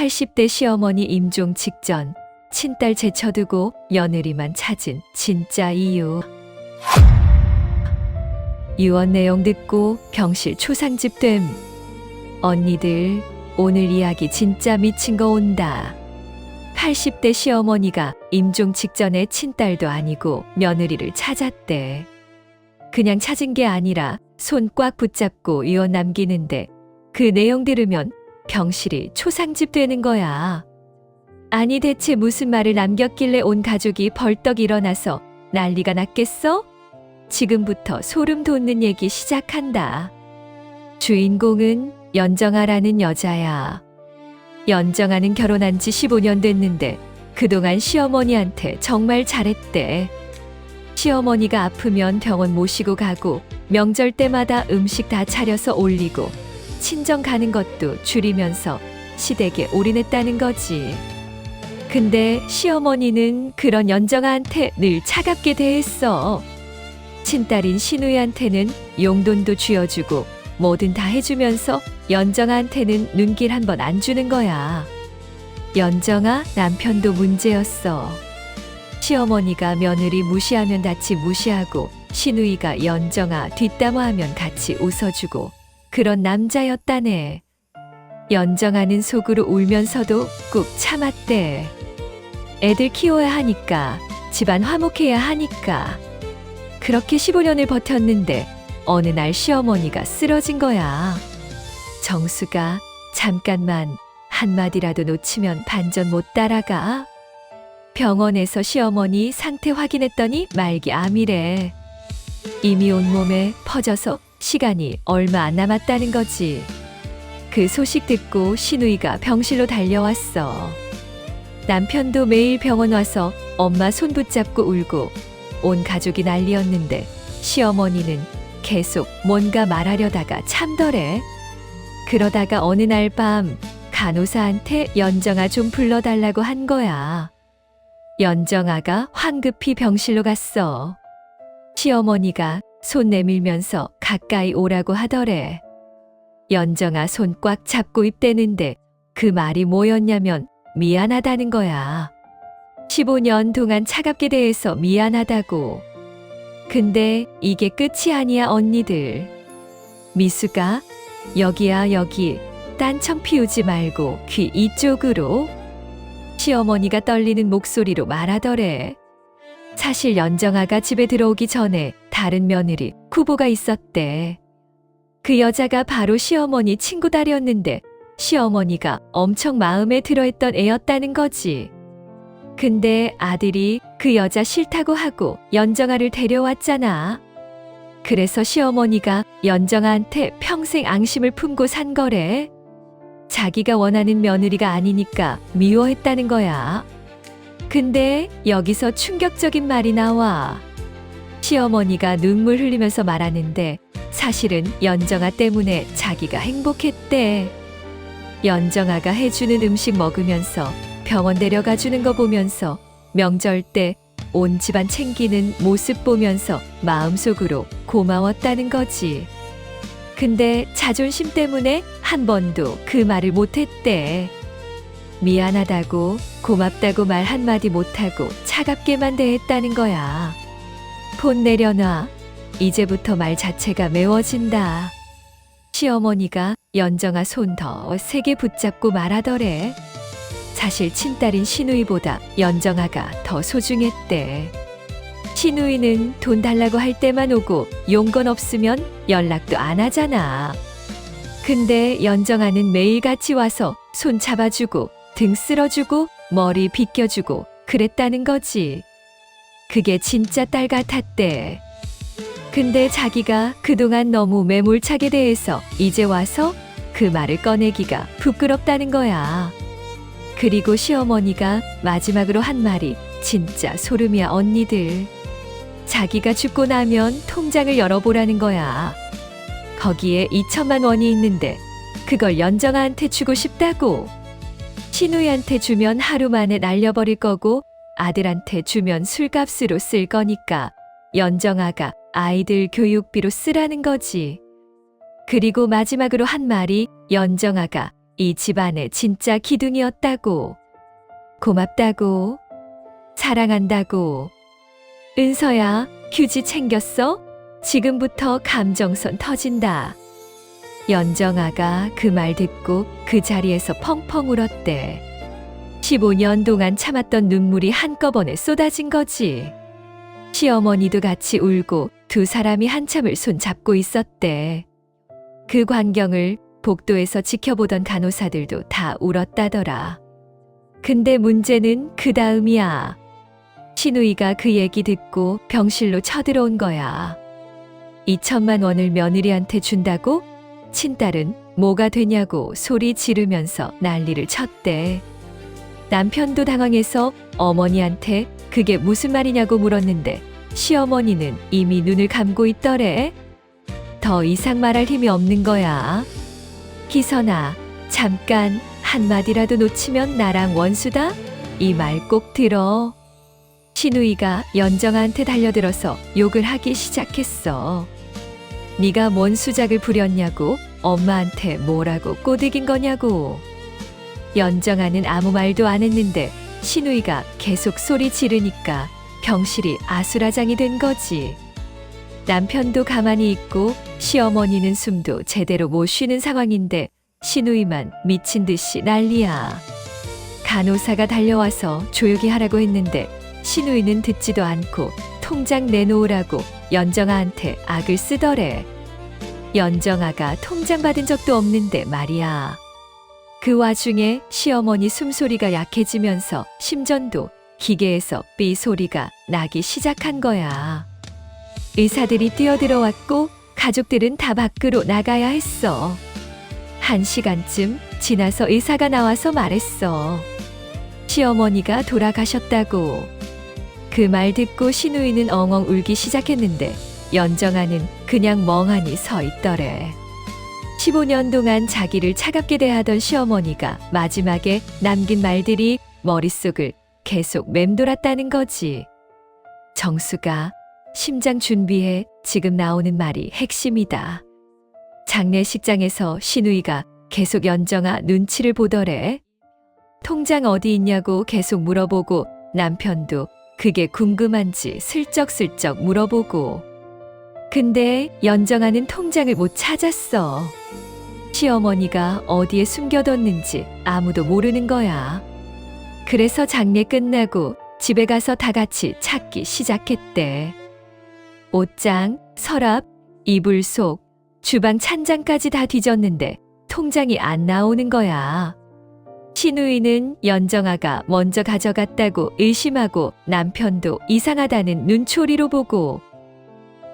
80대 시어머니 임종 직전 친딸 제쳐두고 며느리만 찾은 진짜 이유. 유언 내용 듣고 병실 초상집됨. 언니들, 오늘 이야기 진짜 미친 거 온다. 80대 시어머니가 임종 직전에 친딸도 아니고 며느리를 찾았대. 그냥 찾은 게 아니라 손 꽉 붙잡고 유언 남기는데 그 내용 들으면 병실이 초상집 되는 거야. 아니 대체 무슨 말을 남겼길래 온 가족이 벌떡 일어나서 난리가 났겠어? 지금부터 소름 돋는 얘기 시작한다. 주인공은 연정아라는 여자야. 연정아는 결혼한 지 15년 됐는데 그동안 시어머니한테 정말 잘했대. 시어머니가 아프면 병원 모시고 가고 명절 때마다 음식 다 차려서 올리고 친정 가는 것도 줄이면서 시댁에 올인했다는 거지. 근데 시어머니는 그런 연정아한테 늘 차갑게 대했어. 친딸인 신우이한테는 용돈도 쥐어주고 뭐든 다 해주면서 연정아한테는 눈길 한 번 안 주는 거야. 연정아 남편도 문제였어. 시어머니가 며느리 무시하면 같이 무시하고 신우이가 연정아 뒷담화하면 같이 웃어주고 그런 남자였다네. 연정아는 속으로 울면서도 꾹 참았대. 애들 키워야 하니까, 집안 화목해야 하니까. 그렇게 15년을 버텼는데 어느 날 시어머니가 쓰러진 거야. 정수가 잠깐만 한마디라도 놓치면 반전 못 따라가. 병원에서 시어머니 상태 확인했더니 말기 암이래. 이미 온몸에 퍼져서 시간이 얼마 안 남았다는 거지. 그 소식 듣고 신우이가 병실로 달려왔어. 남편도 매일 병원 와서 엄마 손 붙잡고 울고 온 가족이 난리였는데 시어머니는 계속 뭔가 말하려다가 참더래. 그러다가 어느 날 밤 간호사한테 연정아 좀 불러달라고 한 거야. 연정아가 황급히 병실로 갔어. 시어머니가 손 내밀면서 가까이 오라고 하더래. 연정아 손 꽉 잡고 입대는데 그 말이 뭐였냐면 미안하다는 거야. 15년 동안 차갑게 대해서 미안하다고. 근데 이게 끝이 아니야 언니들. 미수가 여기야 여기 딴청 피우지 말고 귀 이쪽으로. 시어머니가 떨리는 목소리로 말하더래. 사실 연정아가 집에 들어오기 전에 다른 며느리 후보가 있었대. 그 여자가 바로 시어머니 친구 딸이었는데 시어머니가 엄청 마음에 들어했던 애였다는 거지. 근데 아들이 그 여자 싫다고 하고 연정아를 데려왔잖아. 그래서 시어머니가 연정아한테 평생 앙심을 품고 산 거래. 자기가 원하는 며느리가 아니니까 미워했다는 거야. 근데 여기서 충격적인 말이 나와. 시어머니가 눈물 흘리면서 말하는데 사실은 연정아 때문에 자기가 행복했대. 연정아가 해주는 음식 먹으면서 병원 데려가 주는 거 보면서 명절 때 온 집안 챙기는 모습 보면서 마음속으로 고마웠다는 거지. 근데 자존심 때문에 한 번도 그 말을 못했대. 미안하다고 고맙다고 말 한마디 못하고 차갑게만 대했다는 거야. 폰 내려놔. 이제부터 말 자체가 매워진다. 시어머니가 연정아 손 더 세게 붙잡고 말하더래. 사실 친딸인 신우이보다 연정아가 더 소중했대. 신우이는 돈 달라고 할 때만 오고 용건 없으면 연락도 안 하잖아. 근데 연정아는 매일같이 와서 손 잡아주고 등 쓸어주고 머리 빗겨주고 그랬다는 거지. 그게 진짜 딸 같았대. 근데 자기가 그동안 너무 매몰차게 대해서 이제 와서 그 말을 꺼내기가 부끄럽다는 거야. 그리고 시어머니가 마지막으로 한 말이 진짜 소름이야 언니들. 자기가 죽고 나면 통장을 열어보라는 거야. 거기에 2천만 원이 있는데 그걸 연정아한테 주고 싶다고. 신우이한테 주면 하루 만에 날려버릴 거고 아들한테 주면 술값으로 쓸 거니까 연정아가 아이들 교육비로 쓰라는 거지. 그리고 마지막으로 한 말이 연정아가 이 집안의 진짜 기둥이었다고. 고맙다고. 사랑한다고. 은서야, 휴지 챙겼어? 지금부터 감정선 터진다. 연정아가 그 말 듣고 그 자리에서 펑펑 울었대. 15년 동안 참았던 눈물이 한꺼번에 쏟아진 거지. 시어머니도 같이 울고 두 사람이 한참을 손잡고 있었대. 그 광경을 복도에서 지켜보던 간호사들도 다 울었다더라. 근데 문제는 그 다음이야. 신우이가 그 얘기 듣고 병실로 쳐들어온 거야. 2천만 원을 며느리한테 준다고? 친딸은 뭐가 되냐고 소리 지르면서 난리를 쳤대. 남편도 당황해서 어머니한테 그게 무슨 말이냐고 물었는데 시어머니는 이미 눈을 감고 있더래. 더 이상 말할 힘이 없는 거야. 기선아, 잠깐 한마디라도 놓치면 나랑 원수다? 이 말 꼭 들어. 신우이가 연정아한테 달려들어서 욕을 하기 시작했어. 네가 뭔 수작을 부렸냐고? 엄마한테 뭐라고 꼬드긴 거냐고. 연정아는 아무 말도 안 했는데 신우이가 계속 소리 지르니까 병실이 아수라장이 된 거지. 남편도 가만히 있고 시어머니는 숨도 제대로 못 쉬는 상황인데 신우이만 미친 듯이 난리야. 간호사가 달려와서 조용히 하라고 했는데 신우이는 듣지도 않고 통장 내놓으라고 연정아한테 악을 쓰더래. 연정아가 통장 받은 적도 없는데 말이야. 그 와중에 시어머니 숨소리가 약해지면서 심전도 기계에서 삐 소리가 나기 시작한 거야. 의사들이 뛰어들어왔고 가족들은 다 밖으로 나가야 했어. 1시간쯤 지나서 의사가 나와서 말했어. 시어머니가 돌아가셨다고. 그 말 듣고 신우이는 엉엉 울기 시작했는데 연정아는 그냥 멍하니 서 있더래. 15년 동안 자기를 차갑게 대하던 시어머니가 마지막에 남긴 말들이 머릿속을 계속 맴돌았다는 거지. 정수가 심장 준비해, 지금 나오는 말이 핵심이다. 장례식장에서 신우이가 계속 연정아 눈치를 보더래. 통장 어디 있냐고 계속 물어보고 남편도 그게 궁금한지 슬쩍슬쩍 물어보고. 근데 연정아는 통장을 못 찾았어. 시어머니가 어디에 숨겨뒀는지 아무도 모르는 거야. 그래서 장례 끝나고 집에 가서 다 같이 찾기 시작했대. 옷장, 서랍, 이불 속, 주방 찬장까지 다 뒤졌는데 통장이 안 나오는 거야. 신우이는 연정아가 먼저 가져갔다고 의심하고 남편도 이상하다는 눈초리로 보고.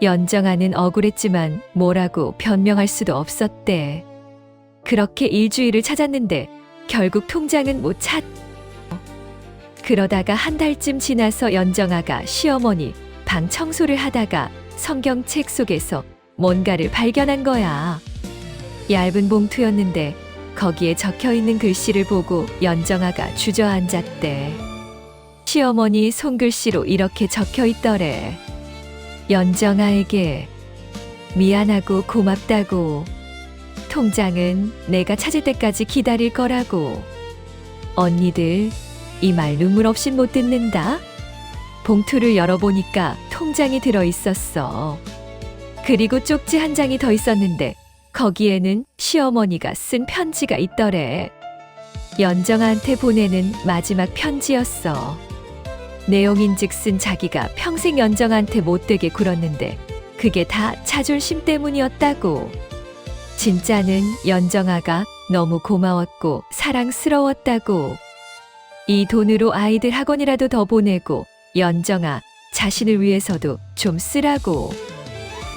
연정아는 억울했지만 뭐라고 변명할 수도 없었대. 그렇게 일주일을 찾았는데 결국 통장은 못 찾. 그러다가 한 달쯤 지나서 연정아가 시어머니 방 청소를 하다가 성경책 속에서 뭔가를 발견한 거야. 얇은 봉투였는데 거기에 적혀있는 글씨를 보고 연정아가 주저앉았대. 시어머니 손글씨로 이렇게 적혀있더래. 연정아에게 미안하고 고맙다고. 통장은 내가 찾을 때까지 기다릴 거라고. 언니들, 이 말 눈물 없인 못 듣는다. 봉투를 열어보니까 통장이 들어있었어. 그리고 쪽지 한 장이 더 있었는데 거기에는 시어머니가 쓴 편지가 있더래. 연정아한테 보내는 마지막 편지였어. 내용인즉슨 자기가 평생 연정아한테 못되게 굴었는데 그게 다 자존심 때문이었다고. 진짜는 연정아가 너무 고마웠고 사랑스러웠다고. 이 돈으로 아이들 학원이라도 더 보내고 연정아 자신을 위해서도 좀 쓰라고.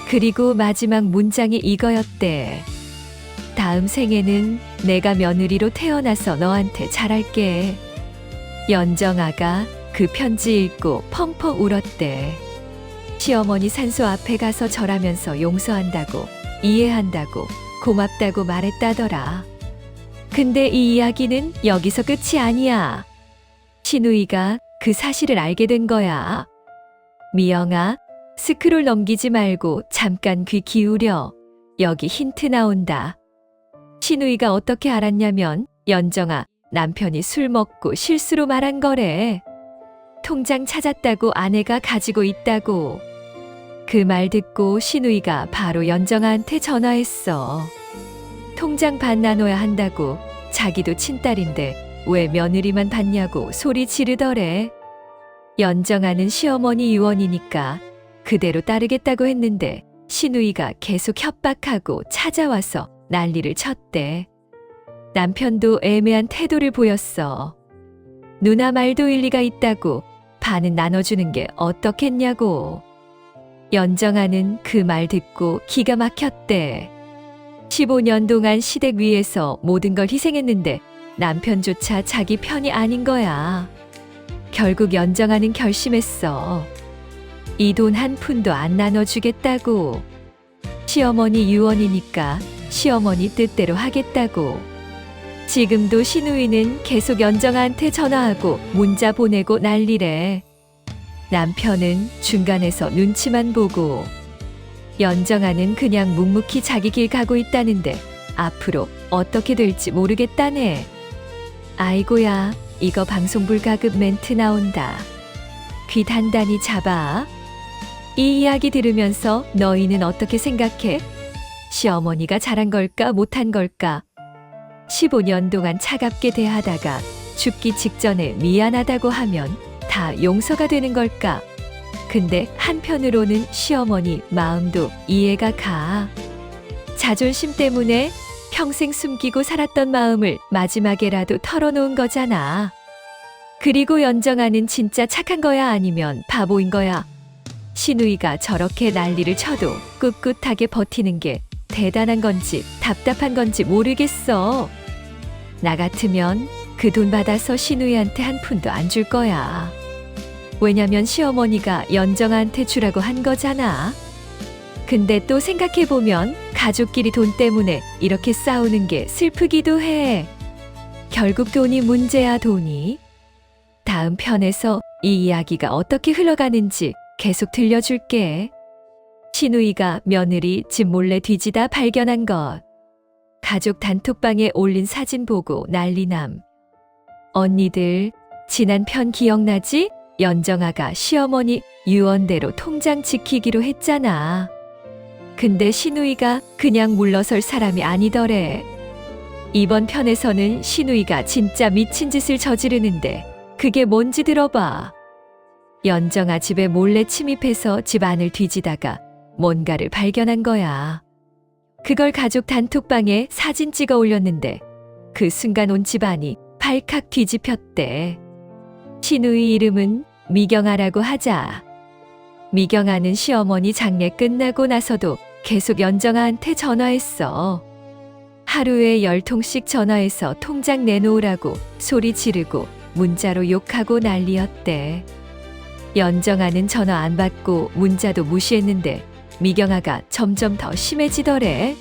그리고 마지막 문장이 이거였대. 다음 생에는 내가 며느리로 태어나서 너한테 잘할게. 연정아가 그 편지 읽고 펑펑 울었대. 시어머니 산소 앞에 가서 절하면서 용서한다고, 이해한다고, 고맙다고 말했다더라. 근데 이 이야기는 여기서 끝이 아니야. 신우이가 그 사실을 알게 된 거야. 미영아, 스크롤 넘기지 말고 잠깐 귀 기울여. 여기 힌트 나온다. 신우이가 어떻게 알았냐면 연정아, 남편이 술 먹고 실수로 말한 거래. 통장 찾았다고 아내가 가지고 있다고. 그 말 듣고 신우이가 바로 연정아한테 전화했어. 통장 반 나눠야 한다고. 자기도 친딸인데 왜 며느리만 받냐고 소리 지르더래. 연정아는 시어머니 유언이니까 그대로 따르겠다고 했는데 신우이가 계속 협박하고 찾아와서 난리를 쳤대. 남편도 애매한 태도를 보였어. 누나 말도 일리가 있다고. 반은 나눠주는 게 어떻겠냐고. 연정아는 그 말 듣고 기가 막혔대. 15년 동안 시댁 위해서 모든 걸 희생했는데 남편조차 자기 편이 아닌 거야. 결국 연정아는 결심했어. 이 돈 한 푼도 안 나눠주겠다고. 시어머니 유언이니까 시어머니 뜻대로 하겠다고. 지금도 신우이는 계속 연정아한테 전화하고 문자 보내고 난리래. 남편은 중간에서 눈치만 보고. 연정아는 그냥 묵묵히 자기 길 가고 있다는데 앞으로 어떻게 될지 모르겠다네. 아이고야, 이거 방송 불가급 멘트 나온다. 귀 단단히 잡아. 이 이야기 들으면서 너희는 어떻게 생각해? 시어머니가 잘한 걸까 못한 걸까? 15년 동안 차갑게 대하다가 죽기 직전에 미안하다고 하면 다 용서가 되는 걸까? 근데 한편으로는 시어머니 마음도 이해가 가. 자존심 때문에 평생 숨기고 살았던 마음을 마지막에라도 털어놓은 거잖아. 그리고 연정아는 진짜 착한 거야 아니면 바보인 거야? 신우이가 저렇게 난리를 쳐도 꿋꿋하게 버티는 게 대단한 건지 답답한 건지 모르겠어. 나 같으면 그 돈 받아서 신우이한테 한 푼도 안 줄 거야. 왜냐면 시어머니가 연정아한테 주라고 한 거잖아. 근데 또 생각해보면 가족끼리 돈 때문에 이렇게 싸우는 게 슬프기도 해. 결국 돈이 문제야, 돈이. 다음 편에서 이 이야기가 어떻게 흘러가는지 계속 들려줄게. 신우이가 며느리 집 몰래 뒤지다 발견한 것. 가족 단톡방에 올린 사진 보고 난리남. 언니들, 지난 편 기억나지? 연정아가 시어머니 유언대로 통장 지키기로 했잖아. 근데 신우이가 그냥 물러설 사람이 아니더래. 이번 편에서는 신우이가 진짜 미친 짓을 저지르는데 그게 뭔지 들어봐. 연정아 집에 몰래 침입해서 집 안을 뒤지다가 뭔가를 발견한 거야. 그걸 가족 단톡방에 사진 찍어 올렸는데 그 순간 온 집안이 발칵 뒤집혔대. 신우이 이름은 미경아라고 하자. 미경아는 시어머니 장례 끝나고 나서도 계속 연정아한테 전화했어. 하루에 10통씩 전화해서 통장 내놓으라고 소리 지르고 문자로 욕하고 난리였대. 연정아는 전화 안 받고 문자도 무시했는데 미경아가 점점 더 심해지더래.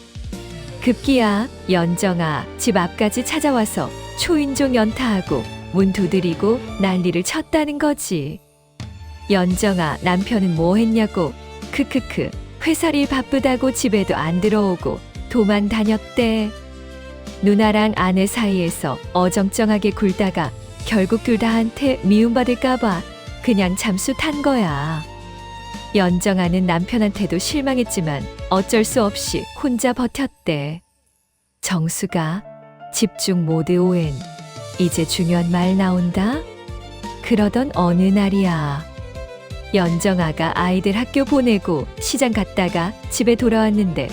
급기야 연정아 집 앞까지 찾아와서 초인종 연타하고 문 두드리고 난리를 쳤다는 거지. 연정아 남편은 뭐 했냐고. 크크크. 회사일 바쁘다고 집에도 안 들어오고 도망 다녔대. 누나랑 아내 사이에서 어정쩡하게 굴다가 결국 둘 다한테 미움받을까봐 그냥 잠수 탄 거야. 연정아는 남편한테도 실망했지만 어쩔 수 없이 혼자 버텼대. 정수가 집중 모드 ON. 이제 중요한 말 나온다. 그러던 어느 날이야. 연정아가 아이들 학교 보내고 시장 갔다가 집에 돌아왔는데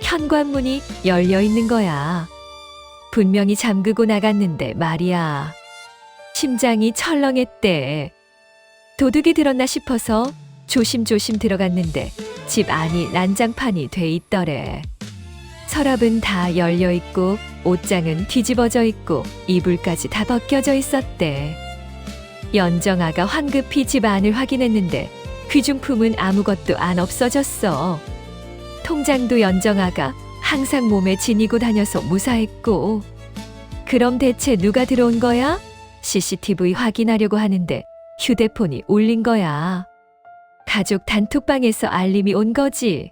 현관문이 열려 있는 거야. 분명히 잠그고 나갔는데 말이야. 심장이 철렁했대. 도둑이 들었나 싶어서 조심조심 들어갔는데 집 안이 난장판이 돼 있더래. 서랍은 다 열려 있고 옷장은 뒤집어져 있고 이불까지 다 벗겨져 있었대. 연정아가 황급히 집 안을 확인했는데 귀중품은 아무것도 안 없어졌어. 통장도 연정아가 항상 몸에 지니고 다녀서 무사했고. 그럼 대체 누가 들어온 거야? CCTV 확인하려고 하는데 휴대폰이 울린 거야. 가족 단톡방에서 알림이 온 거지.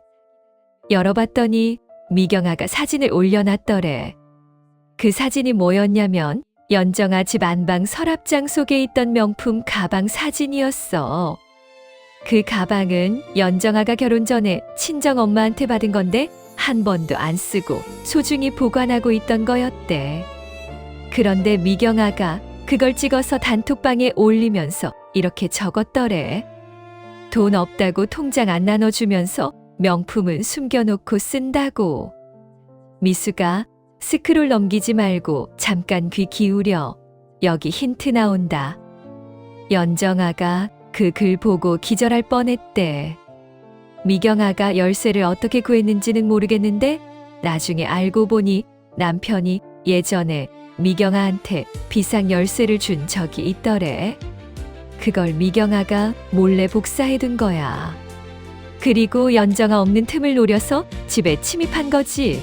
열어봤더니 미경아가 사진을 올려놨더래. 그 사진이 뭐였냐면 연정아 집 안방 서랍장 속에 있던 명품 가방 사진이었어. 그 가방은 연정아가 결혼 전에 친정엄마한테 받은 건데 한 번도 안 쓰고 소중히 보관하고 있던 거였대. 그런데 미경아가 그걸 찍어서 단톡방에 올리면서 이렇게 적었더래. 돈 없다고 통장 안 나눠주면서 명품은 숨겨놓고 쓴다고. 미수가 스크롤 넘기지 말고 잠깐 귀 기울여. 여기 힌트 나온다. 연정아가 그 글 보고 기절할 뻔했대. 미경아가 열쇠를 어떻게 구했는지는 모르겠는데 나중에 알고 보니 남편이 예전에 미경아한테 비상 열쇠를 준 적이 있더래. 그걸 미경아가 몰래 복사해둔 거야. 그리고 연정아 없는 틈을 노려서 집에 침입한 거지.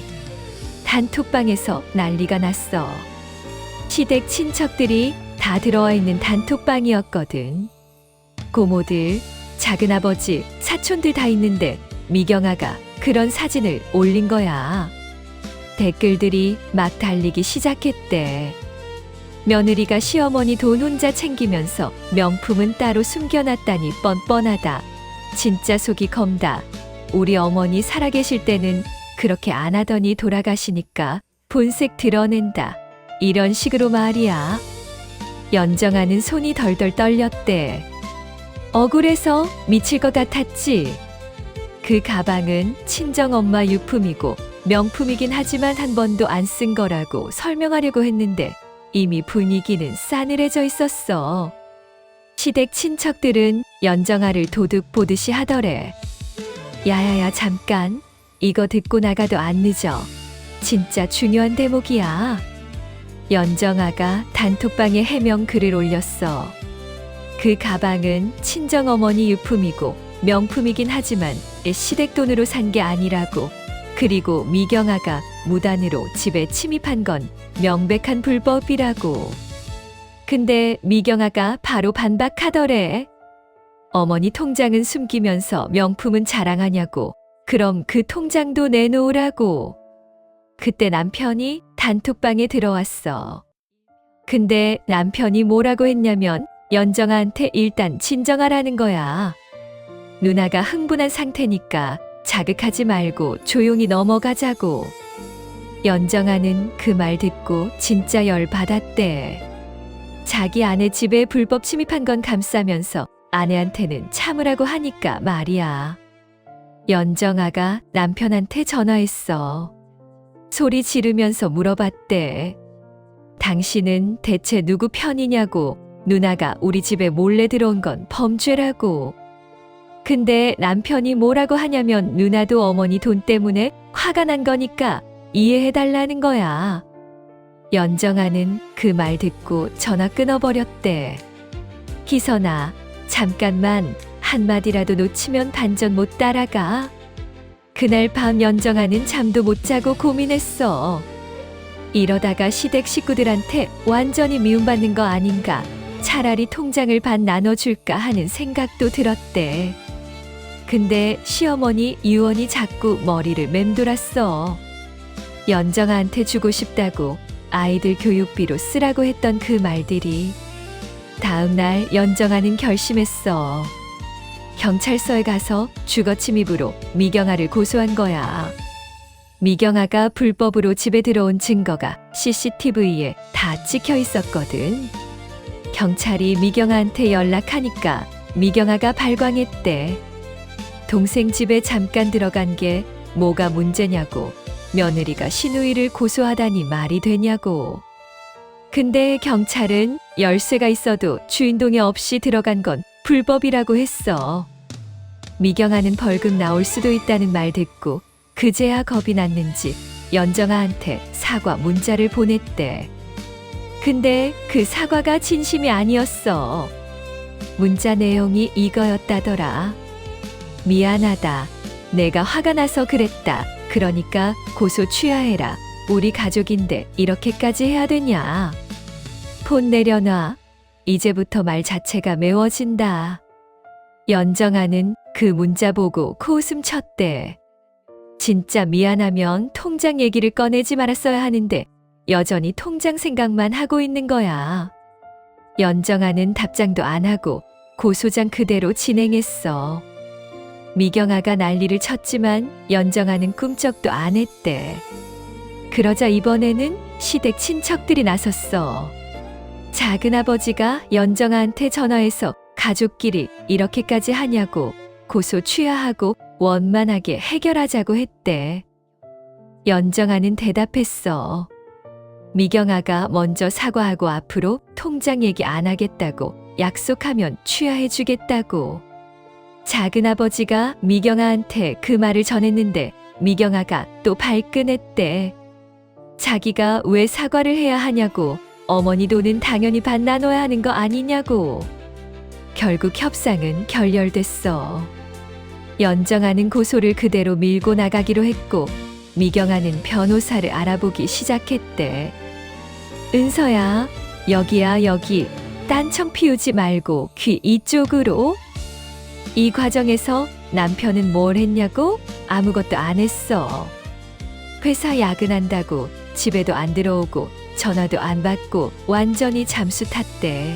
단톡방에서 난리가 났어. 시댁 친척들이 다 들어와 있는 단톡방이었거든. 고모들, 작은아버지, 사촌들 다 있는데 미경아가 그런 사진을 올린 거야. 댓글들이 막 달리기 시작했대. 며느리가 시어머니 돈 혼자 챙기면서 명품은 따로 숨겨놨다니 뻔뻔하다. 진짜 속이 검다. 우리 어머니 살아계실 때는 그렇게 안 하더니 돌아가시니까 본색 드러낸다. 이런 식으로 말이야. 연정아는 손이 덜덜 떨렸대. 억울해서 미칠 것 같았지. 그 가방은 친정엄마 유품이고 명품이긴 하지만 한 번도 안 쓴 거라고 설명하려고 했는데 이미 분위기는 싸늘해져 있었어. 시댁 친척들은 연정아를 도둑 보듯이 하더래. 야야야 잠깐. 이거 듣고 나가도 안 늦어. 진짜 중요한 대목이야. 연정아가 단톡방에 해명 글을 올렸어. 그 가방은 친정어머니 유품이고 명품이긴 하지만 시댁 돈으로 산 게 아니라고. 그리고 미경아가 무단으로 집에 침입한 건 명백한 불법이라고. 근데 미경아가 바로 반박하더래. 어머니 통장은 숨기면서 명품은 자랑하냐고. 그럼 그 통장도 내놓으라고. 그때 남편이 단톡방에 들어왔어. 근데 남편이 뭐라고 했냐면 연정아한테 일단 진정하라는 거야. 누나가 흥분한 상태니까 자극하지 말고 조용히 넘어가자고. 연정아는 그 말 듣고 진짜 열받았대. 자기 아내 집에 불법 침입한 건 감싸면서 아내한테는 참으라고 하니까 말이야. 연정아가 남편한테 전화했어. 소리 지르면서 물어봤대. 당신은 대체 누구 편이냐고. 누나가 우리 집에 몰래 들어온 건 범죄라고. 근데 남편이 뭐라고 하냐면 누나도 어머니 돈 때문에 화가 난 거니까 이해해달라는 거야. 연정아는 그 말 듣고 전화 끊어버렸대. 희선아, 잠깐만. 한마디라도 놓치면 반전 못 따라가. 그날 밤 연정아는 잠도 못 자고 고민했어. 이러다가 시댁 식구들한테 완전히 미움받는 거 아닌가. 차라리 통장을 반 나눠줄까 하는 생각도 들었대. 근데 시어머니 유언이 자꾸 머리를 맴돌았어. 연정아한테 주고 싶다고 아이들 교육비로 쓰라고 했던 그 말들이. 다음 날 연정아는 결심했어. 경찰서에 가서 주거침입으로 미경아를 고소한 거야. 미경아가 불법으로 집에 들어온 증거가 CCTV에 다 찍혀 있었거든. 경찰이 미경아한테 연락하니까 미경아가 발광했대. 동생 집에 잠깐 들어간 게 뭐가 문제냐고. 며느리가 시누이를 고소하다니 말이 되냐고. 근데 경찰은 열쇠가 있어도 주인동이 없이 들어간 건 불법이라고 했어. 미경아는 벌금 나올 수도 있다는 말 듣고 그제야 겁이 났는지 연정아한테 사과 문자를 보냈대. 근데 그 사과가 진심이 아니었어. 문자 내용이 이거였다더라. 미안하다. 내가 화가 나서 그랬다. 그러니까 고소 취하해라. 우리 가족인데 이렇게까지 해야 되냐. 폰 내려놔. 이제부터 말 자체가 매워진다. 연정아는 그 문자 보고 코웃음 쳤대. 진짜 미안하면 통장 얘기를 꺼내지 말았어야 하는데 여전히 통장 생각만 하고 있는 거야. 연정아는 답장도 안 하고 고소장 그대로 진행했어. 미경아가 난리를 쳤지만 연정아는 꿈쩍도 안 했대. 그러자 이번에는 시댁 친척들이 나섰어. 작은아버지가 연정아한테 전화해서 가족끼리 이렇게까지 하냐고 고소 취하하고 원만하게 해결하자고 했대. 연정아는 대답했어. 미경아가 먼저 사과하고 앞으로 통장 얘기 안 하겠다고 약속하면 취하해 주겠다고. 작은아버지가 미경아한테 그 말을 전했는데 미경아가 또 발끈했대. 자기가 왜 사과를 해야 하냐고, 어머니 돈은 당연히 반 나눠야 하는 거 아니냐고. 결국 협상은 결렬됐어. 연정아는 고소를 그대로 밀고 나가기로 했고 미경아는 변호사를 알아보기 시작했대. 은서야, 여기야 여기. 딴청 피우지 말고 귀 이쪽으로. 이 과정에서 남편은 뭘 했냐고? 아무것도 안 했어. 회사 야근한다고 집에도 안 들어오고 전화도 안 받고 완전히 잠수 탔대.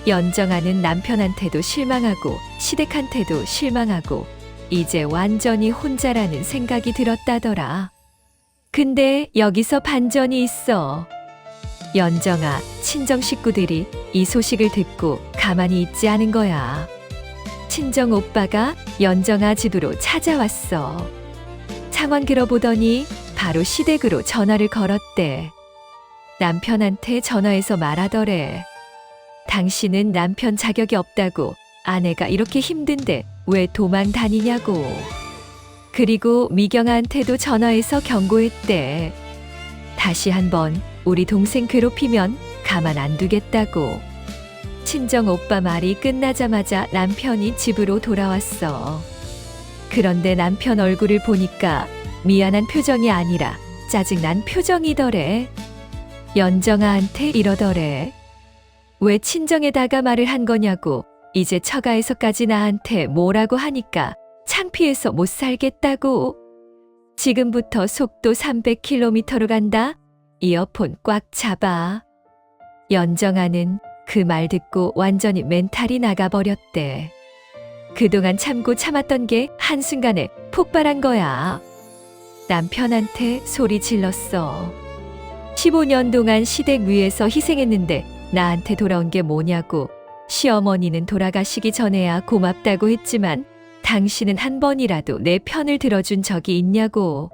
연정아는 남편한테도 실망하고 시댁한테도 실망하고 이제 완전히 혼자라는 생각이 들었다더라. 근데 여기서 반전이 있어. 연정아 친정 식구들이 이 소식을 듣고 가만히 있지 않은 거야. 친정 오빠가 연정아 집으로 찾아왔어. 상황 들어보더니 바로 시댁으로 전화를 걸었대. 남편한테 전화해서 말하더래. 당신은 남편 자격이 없다고, 아내가 이렇게 힘든데 왜 도망 다니냐고. 그리고 미경아한테도 전화해서 경고했대. 다시 한번 우리 동생 괴롭히면 가만 안 두겠다고. 친정 오빠 말이 끝나자마자 남편이 집으로 돌아왔어. 그런데 남편 얼굴을 보니까 미안한 표정이 아니라 짜증난 표정이더래. 연정아한테 이러더래. 왜 친정에다가 말을 한 거냐고. 이제 처가에서까지 나한테 뭐라고 하니까 창피해서 못 살겠다고. 지금부터 속도 300km로 간다. 이어폰 꽉 잡아. 연정아는 그 말 듣고 완전히 멘탈이 나가버렸대. 그동안 참고 참았던 게 한순간에 폭발한 거야. 남편한테 소리 질렀어. 15년 동안 시댁 위에서 희생했는데 나한테 돌아온 게 뭐냐고. 시어머니는 돌아가시기 전에야 고맙다고 했지만 당신은 한 번이라도 내 편을 들어준 적이 있냐고.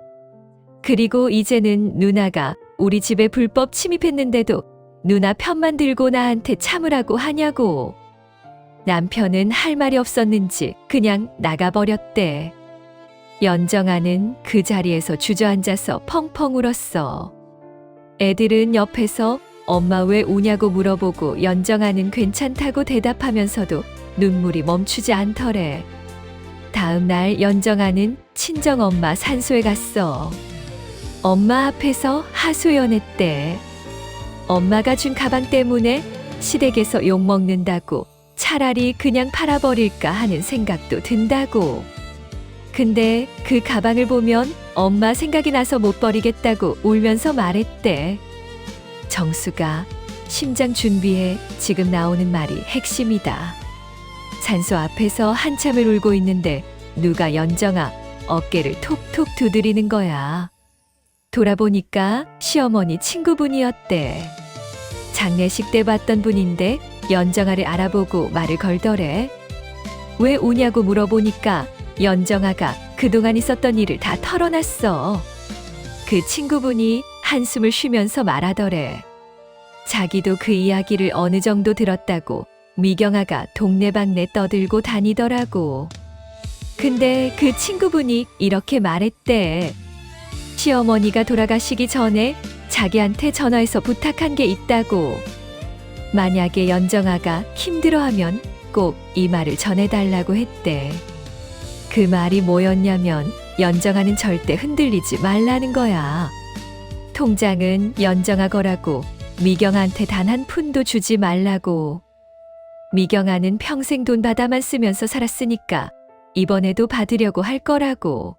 그리고 이제는 누나가 우리 집에 불법 침입했는데도 누나 편만 들고 나한테 참으라고 하냐고. 남편은 할 말이 없었는지 그냥 나가버렸대. 연정아는 그 자리에서 주저앉아서 펑펑 울었어. 애들은 옆에서 엄마 왜 우냐고 물어보고 연정아는 괜찮다고 대답하면서도 눈물이 멈추지 않더래. 다음 날 연정아는 친정엄마 산소에 갔어. 엄마 앞에서 하소연했대. 엄마가 준 가방 때문에 시댁에서 욕먹는다고 차라리 그냥 팔아버릴까 하는 생각도 든다고. 근데 그 가방을 보면 엄마 생각이 나서 못 버리겠다고 울면서 말했대. 정수가 심장 준비해. 지금 나오는 말이 핵심이다. 산소 앞에서 한참을 울고 있는데 누가 연정아 어깨를 톡톡 두드리는 거야. 돌아보니까 시어머니 친구분이었대. 장례식 때 봤던 분인데 연정아를 알아보고 말을 걸더래. 왜 우냐고 물어보니까 연정아가 그동안 있었던 일을 다 털어놨어. 그 친구분이 한숨을 쉬면서 말하더래. 자기도 그 이야기를 어느 정도 들었다고 미경아가 동네방네 떠들고 다니더라고. 근데 그 친구분이 이렇게 말했대. 시어머니가 돌아가시기 전에 자기한테 전화해서 부탁한 게 있다고. 만약에 연정아가 힘들어하면 꼭 이 말을 전해달라고 했대. 그 말이 뭐였냐면 연정아는 절대 흔들리지 말라는 거야. 통장은 연정아 거라고, 미경아한테 단 한 푼도 주지 말라고. 미경아는 평생 돈 받아만 쓰면서 살았으니까 이번에도 받으려고 할 거라고.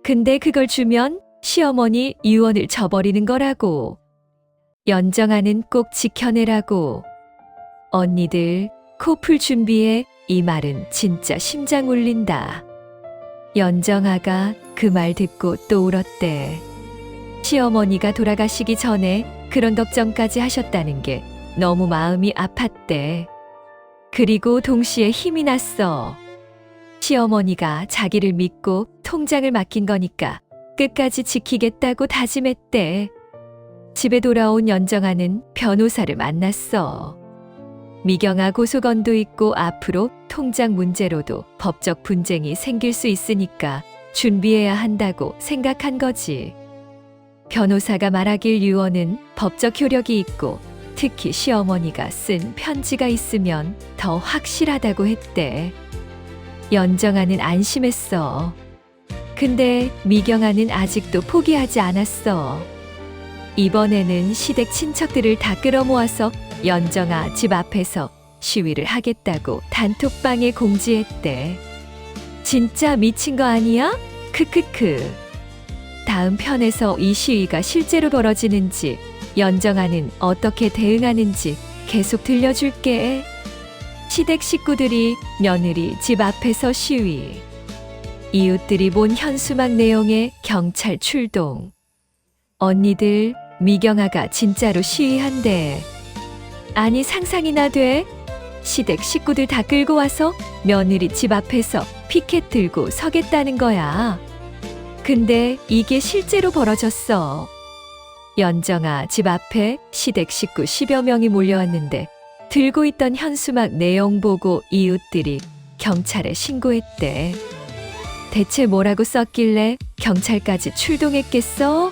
근데 그걸 주면 시어머니 유언을 저버리는 거라고. 연정아는 꼭 지켜내라고. 언니들 코 풀 준비해. 이 말은 진짜 심장 울린다. 연정아가 그 말 듣고 또 울었대. 시어머니가 돌아가시기 전에 그런 걱정까지 하셨다는 게 너무 마음이 아팠대. 그리고 동시에 힘이 났어. 시어머니가 자기를 믿고 통장을 맡긴 거니까 끝까지 지키겠다고 다짐했대. 집에 돌아온 연정아는 변호사를 만났어. 미경아 고소건도 있고 앞으로 통장 문제로도 법적 분쟁이 생길 수 있으니까 준비해야 한다고 생각한 거지. 변호사가 말하길 유언은 법적 효력이 있고 특히 시어머니가 쓴 편지가 있으면 더 확실하다고 했대. 연정아는 안심했어. 근데 미경아는 아직도 포기하지 않았어. 이번에는 시댁 친척들을 다 끌어모아서 연정아 집 앞에서 시위를 하겠다고 단톡방에 공지했대. 진짜 미친 거 아니야? 크크크. 다음 편에서 이 시위가 실제로 벌어지는지, 연정아는 어떻게 대응하는지 계속 들려줄게. 시댁 식구들이 며느리 집 앞에서 시위. 이웃들이 본 현수막 내용에 경찰 출동. 언니들, 미경아가 진짜로 시위한대. 아니 상상이나 돼? 시댁 식구들 다 끌고 와서 며느리 집 앞에서 피켓 들고 서겠다는 거야. 근데 이게 실제로 벌어졌어. 연정아 집 앞에 시댁 식구 10여 명이 몰려왔는데 들고 있던 현수막 내용 보고 이웃들이 경찰에 신고했대. 대체 뭐라고 썼길래 경찰까지 출동했겠어?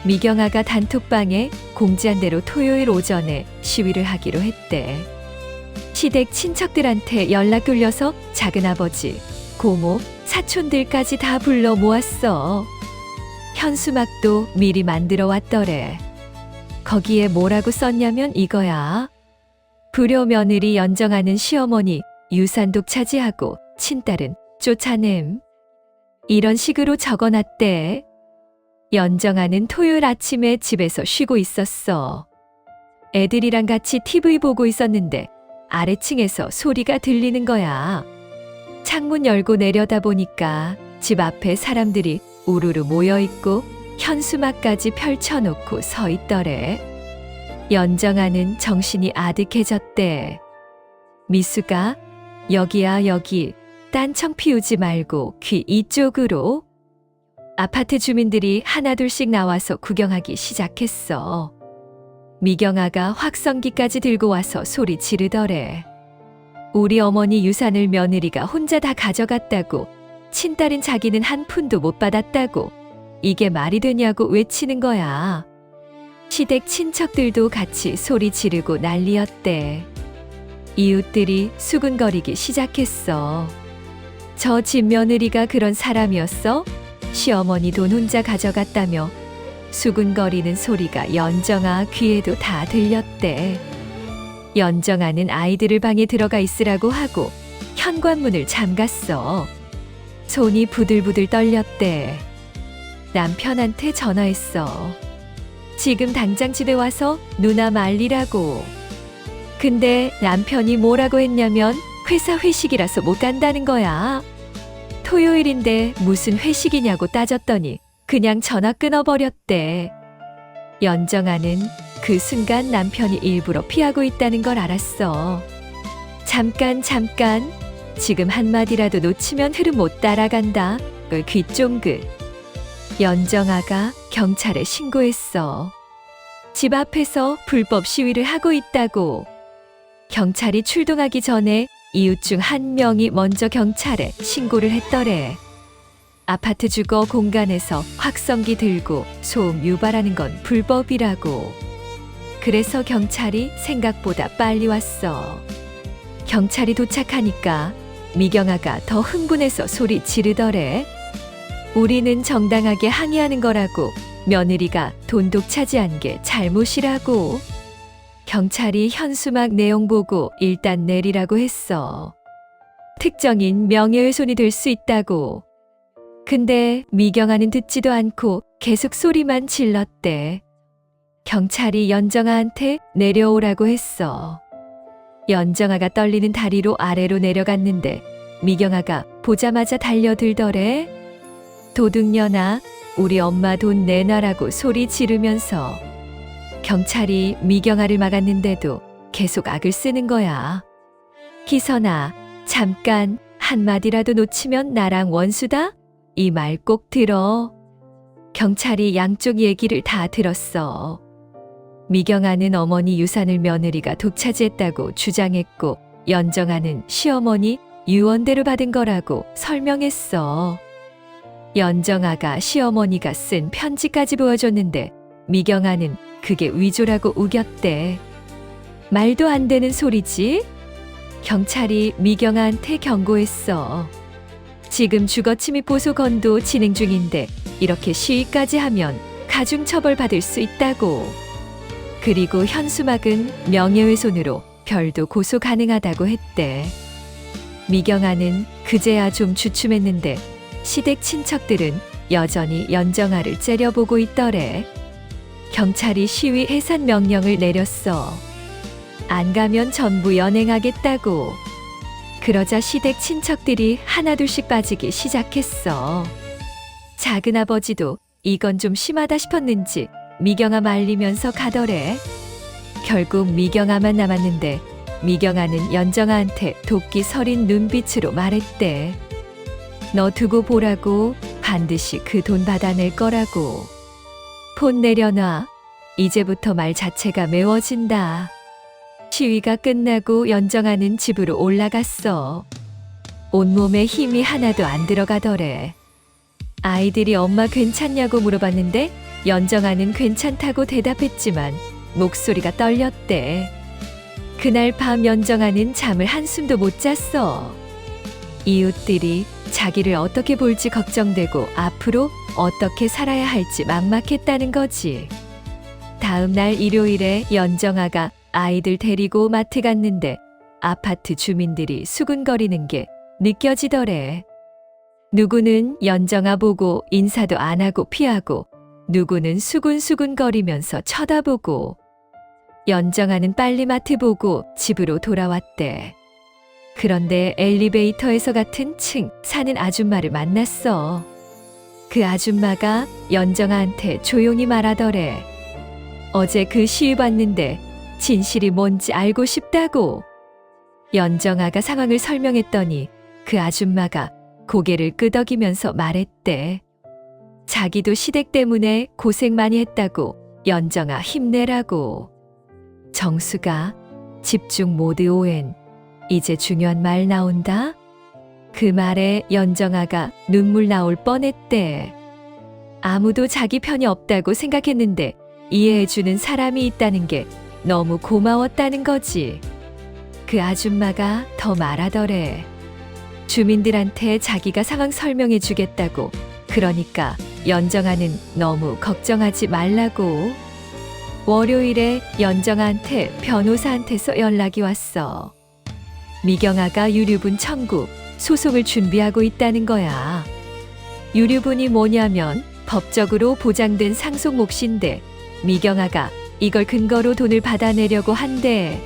미경아가 단톡방에 공지한 대로 토요일 오전에 시위를 하기로 했대. 시댁 친척들한테 연락 돌려서 작은아버지, 고모, 사촌들까지 다 불러 모았어. 현수막도 미리 만들어 왔더래. 거기에 뭐라고 썼냐면 이거야. 불효 며느리 연정아는 시어머니 유산독 차지하고 친딸은 쫓아냄. 이런 식으로 적어놨대. 연정아는 토요일 아침에 집에서 쉬고 있었어. 애들이랑 같이 TV 보고 있었는데 아래층에서 소리가 들리는 거야. 창문 열고 내려다보니까 집 앞에 사람들이 우르르 모여있고 현수막까지 펼쳐놓고 서 있더래. 연정아는 정신이 아득해졌대. 미수가, 여기야 여기, 딴청 피우지 말고 귀 이쪽으로. 아파트 주민들이 하나둘씩 나와서 구경하기 시작했어. 미경아가 확성기까지 들고 와서 소리 지르더래. 우리 어머니 유산을 며느리가 혼자 다 가져갔다고, 친딸인 자기는 한 푼도 못 받았다고, 이게 말이 되냐고 외치는 거야. 시댁 친척들도 같이 소리 지르고 난리였대. 이웃들이 수근거리기 시작했어. 저 집 며느리가 그런 사람이었어? 시어머니 돈 혼자 가져갔다며 수근거리는 소리가 연정아 귀에도 다 들렸대. 연정아는 아이들을 방에 들어가 있으라고 하고 현관문을 잠갔어. 손이 부들부들 떨렸대. 남편한테 전화했어. 지금 당장 집에 와서 누나 말리라고. 근데 남편이 뭐라고 했냐면 회사 회식이라서 못 간다는 거야. 토요일인데 무슨 회식이냐고 따졌더니 그냥 전화 끊어버렸대. 연정아는 그 순간 남편이 일부러 피하고 있다는 걸 알았어. 잠깐. 지금 한마디라도 놓치면 흐름 못 따라간다. 귀 쫑긋. 연정아가 경찰에 신고했어. 집 앞에서 불법 시위를 하고 있다고. 경찰이 출동하기 전에 이웃 중 한 명이 먼저 경찰에 신고를 했더래. 아파트 주거 공간에서 확성기 들고 소음 유발하는 건 불법이라고. 그래서 경찰이 생각보다 빨리 왔어. 경찰이 도착하니까 미경아가 더 흥분해서 소리 지르더래. 우리는 정당하게 항의하는 거라고, 며느리가 돈독 차지한 게 잘못이라고. 경찰이 현수막 내용 보고 일단 내리라고 했어. 특정인 명예훼손이 될 수 있다고. 근데 미경아는 듣지도 않고 계속 소리만 질렀대. 경찰이 연정아한테 내려오라고 했어. 연정아가 떨리는 다리로 아래로 내려갔는데 미경아가 보자마자 달려들더래. 도둑년아, 우리 엄마 돈 내놔라고 소리 지르면서. 경찰이 미경아를 막았는데도 계속 악을 쓰는 거야. 희선아, 잠깐 한마디라도 놓치면 나랑 원수다? 이 말 꼭 들어. 경찰이 양쪽 얘기를 다 들었어. 미경아는 어머니 유산을 며느리가 독차지했다고 주장했고 연정아는 시어머니 유언대로 받은 거라고 설명했어. 연정아가 시어머니가 쓴 편지까지 보여줬는데 미경아는 그게 위조라고 우겼대. 말도 안 되는 소리지? 경찰이 미경아한테 경고했어. 지금 주거침입 보소 건도 진행 중인데 이렇게 시위까지 하면 가중처벌 받을 수 있다고. 그리고 현수막은 명예훼손으로 별도 고소 가능하다고 했대. 미경아는 그제야 좀 주춤했는데 시댁 친척들은 여전히 연정아를 째려보고 있더래. 경찰이 시위 해산 명령을 내렸어. 안 가면 전부 연행하겠다고. 그러자 시댁 친척들이 하나둘씩 빠지기 시작했어. 작은아버지도 이건 좀 심하다 싶었는지 미경아 말리면서 가더래. 결국 미경아만 남았는데 미경아는 연정아한테 도끼 서린 눈빛으로 말했대. 너 두고 보라고. 반드시 그 돈 받아낼 거라고. 폰 내려놔. 이제부터 말 자체가 매워진다. 시위가 끝나고 연정아는 집으로 올라갔어. 온몸에 힘이 하나도 안 들어가더래. 아이들이 엄마 괜찮냐고 물어봤는데 연정아는 괜찮다고 대답했지만 목소리가 떨렸대. 그날 밤 연정아는 잠을 한숨도 못 잤어. 이웃들이 자기를 어떻게 볼지 걱정되고 앞으로 어떻게 살아야 할지 막막했다는 거지. 다음 날 일요일에 연정아가 아이들 데리고 마트 갔는데 아파트 주민들이 수군거리는 게 느껴지더래. 누구는 연정아 보고 인사도 안 하고 피하고 누구는 수군수군거리면서 쳐다보고. 연정아는 빨리 마트 보고 집으로 돌아왔대. 그런데 엘리베이터에서 같은 층 사는 아줌마를 만났어. 그 아줌마가 연정아한테 조용히 말하더래. 어제 그 시위 봤는데 진실이 뭔지 알고 싶다고. 연정아가 상황을 설명했더니 그 아줌마가 고개를 끄덕이면서 말했대. 자기도 시댁 때문에 고생 많이 했다고. 연정아 힘내라고. 정수가 집중 모드 오엔. 이제 중요한 말 나온다. 그 말에 연정아가 눈물 나올 뻔했대. 아무도 자기 편이 없다고 생각했는데 이해해주는 사람이 있다는 게 너무 고마웠다는 거지. 그 아줌마가 더 말하더래. 주민들한테 자기가 상황 설명해 주겠다고. 그러니까 연정아는 너무 걱정하지 말라고. 월요일에 연정아한테 변호사한테서 연락이 왔어. 미경아가 유류분 청구, 소송을 준비하고 있다는 거야. 유류분이 뭐냐면 법적으로 보장된 상속 몫인데 미경아가 이걸 근거로 돈을 받아내려고 한대.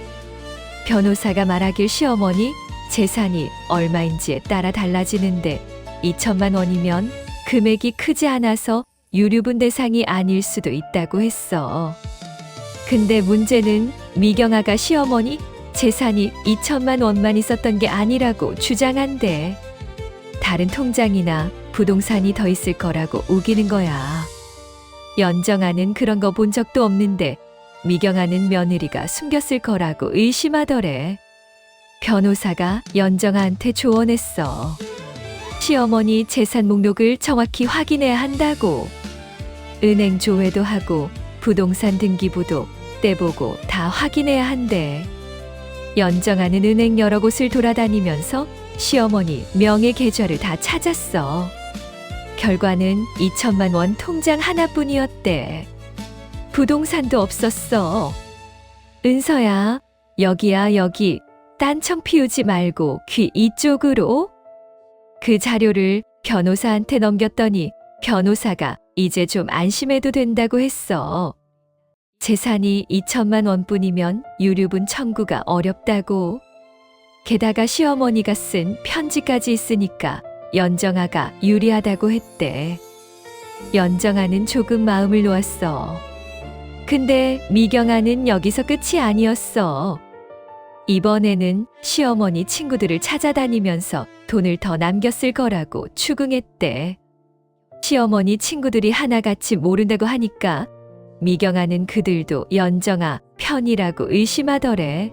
변호사가 말하길 시어머니 재산이 얼마인지에 따라 달라지는데 2천만 원이면 금액이 크지 않아서 유류분 대상이 아닐 수도 있다고 했어. 근데 문제는 미경아가 시어머니 재산이 2천만 원만 있었던 게 아니라고 주장한대. 다른 통장이나 부동산이 더 있을 거라고 우기는 거야. 연정아는 그런 거 본 적도 없는데 미경아는 며느리가 숨겼을 거라고 의심하더래. 변호사가 연정아한테 조언했어. 시어머니 재산 목록을 정확히 확인해야 한다고. 은행 조회도 하고 부동산 등기부도 떼보고 다 확인해야 한대. 연정아는 은행 여러 곳을 돌아다니면서 시어머니 명의 계좌를 다 찾았어. 결과는 2천만 원 통장 하나뿐이었대. 부동산도 없었어. 은서야, 여기야 여기. 딴청 피우지 말고 귀 이쪽으로. 그 자료를 변호사한테 넘겼더니 변호사가 이제 좀 안심해도 된다고 했어. 재산이 2천만 원뿐이면 유류분 청구가 어렵다고. 게다가 시어머니가 쓴 편지까지 있으니까 연정아가 유리하다고 했대. 연정아는 조금 마음을 놓았어. 근데 미경아는 여기서 끝이 아니었어. 이번에는 시어머니 친구들을 찾아다니면서 돈을 더 남겼을 거라고 추궁했대. 시어머니 친구들이 하나같이 모른다고 하니까 미경아는 그들도 연정아 편이라고 의심하더래.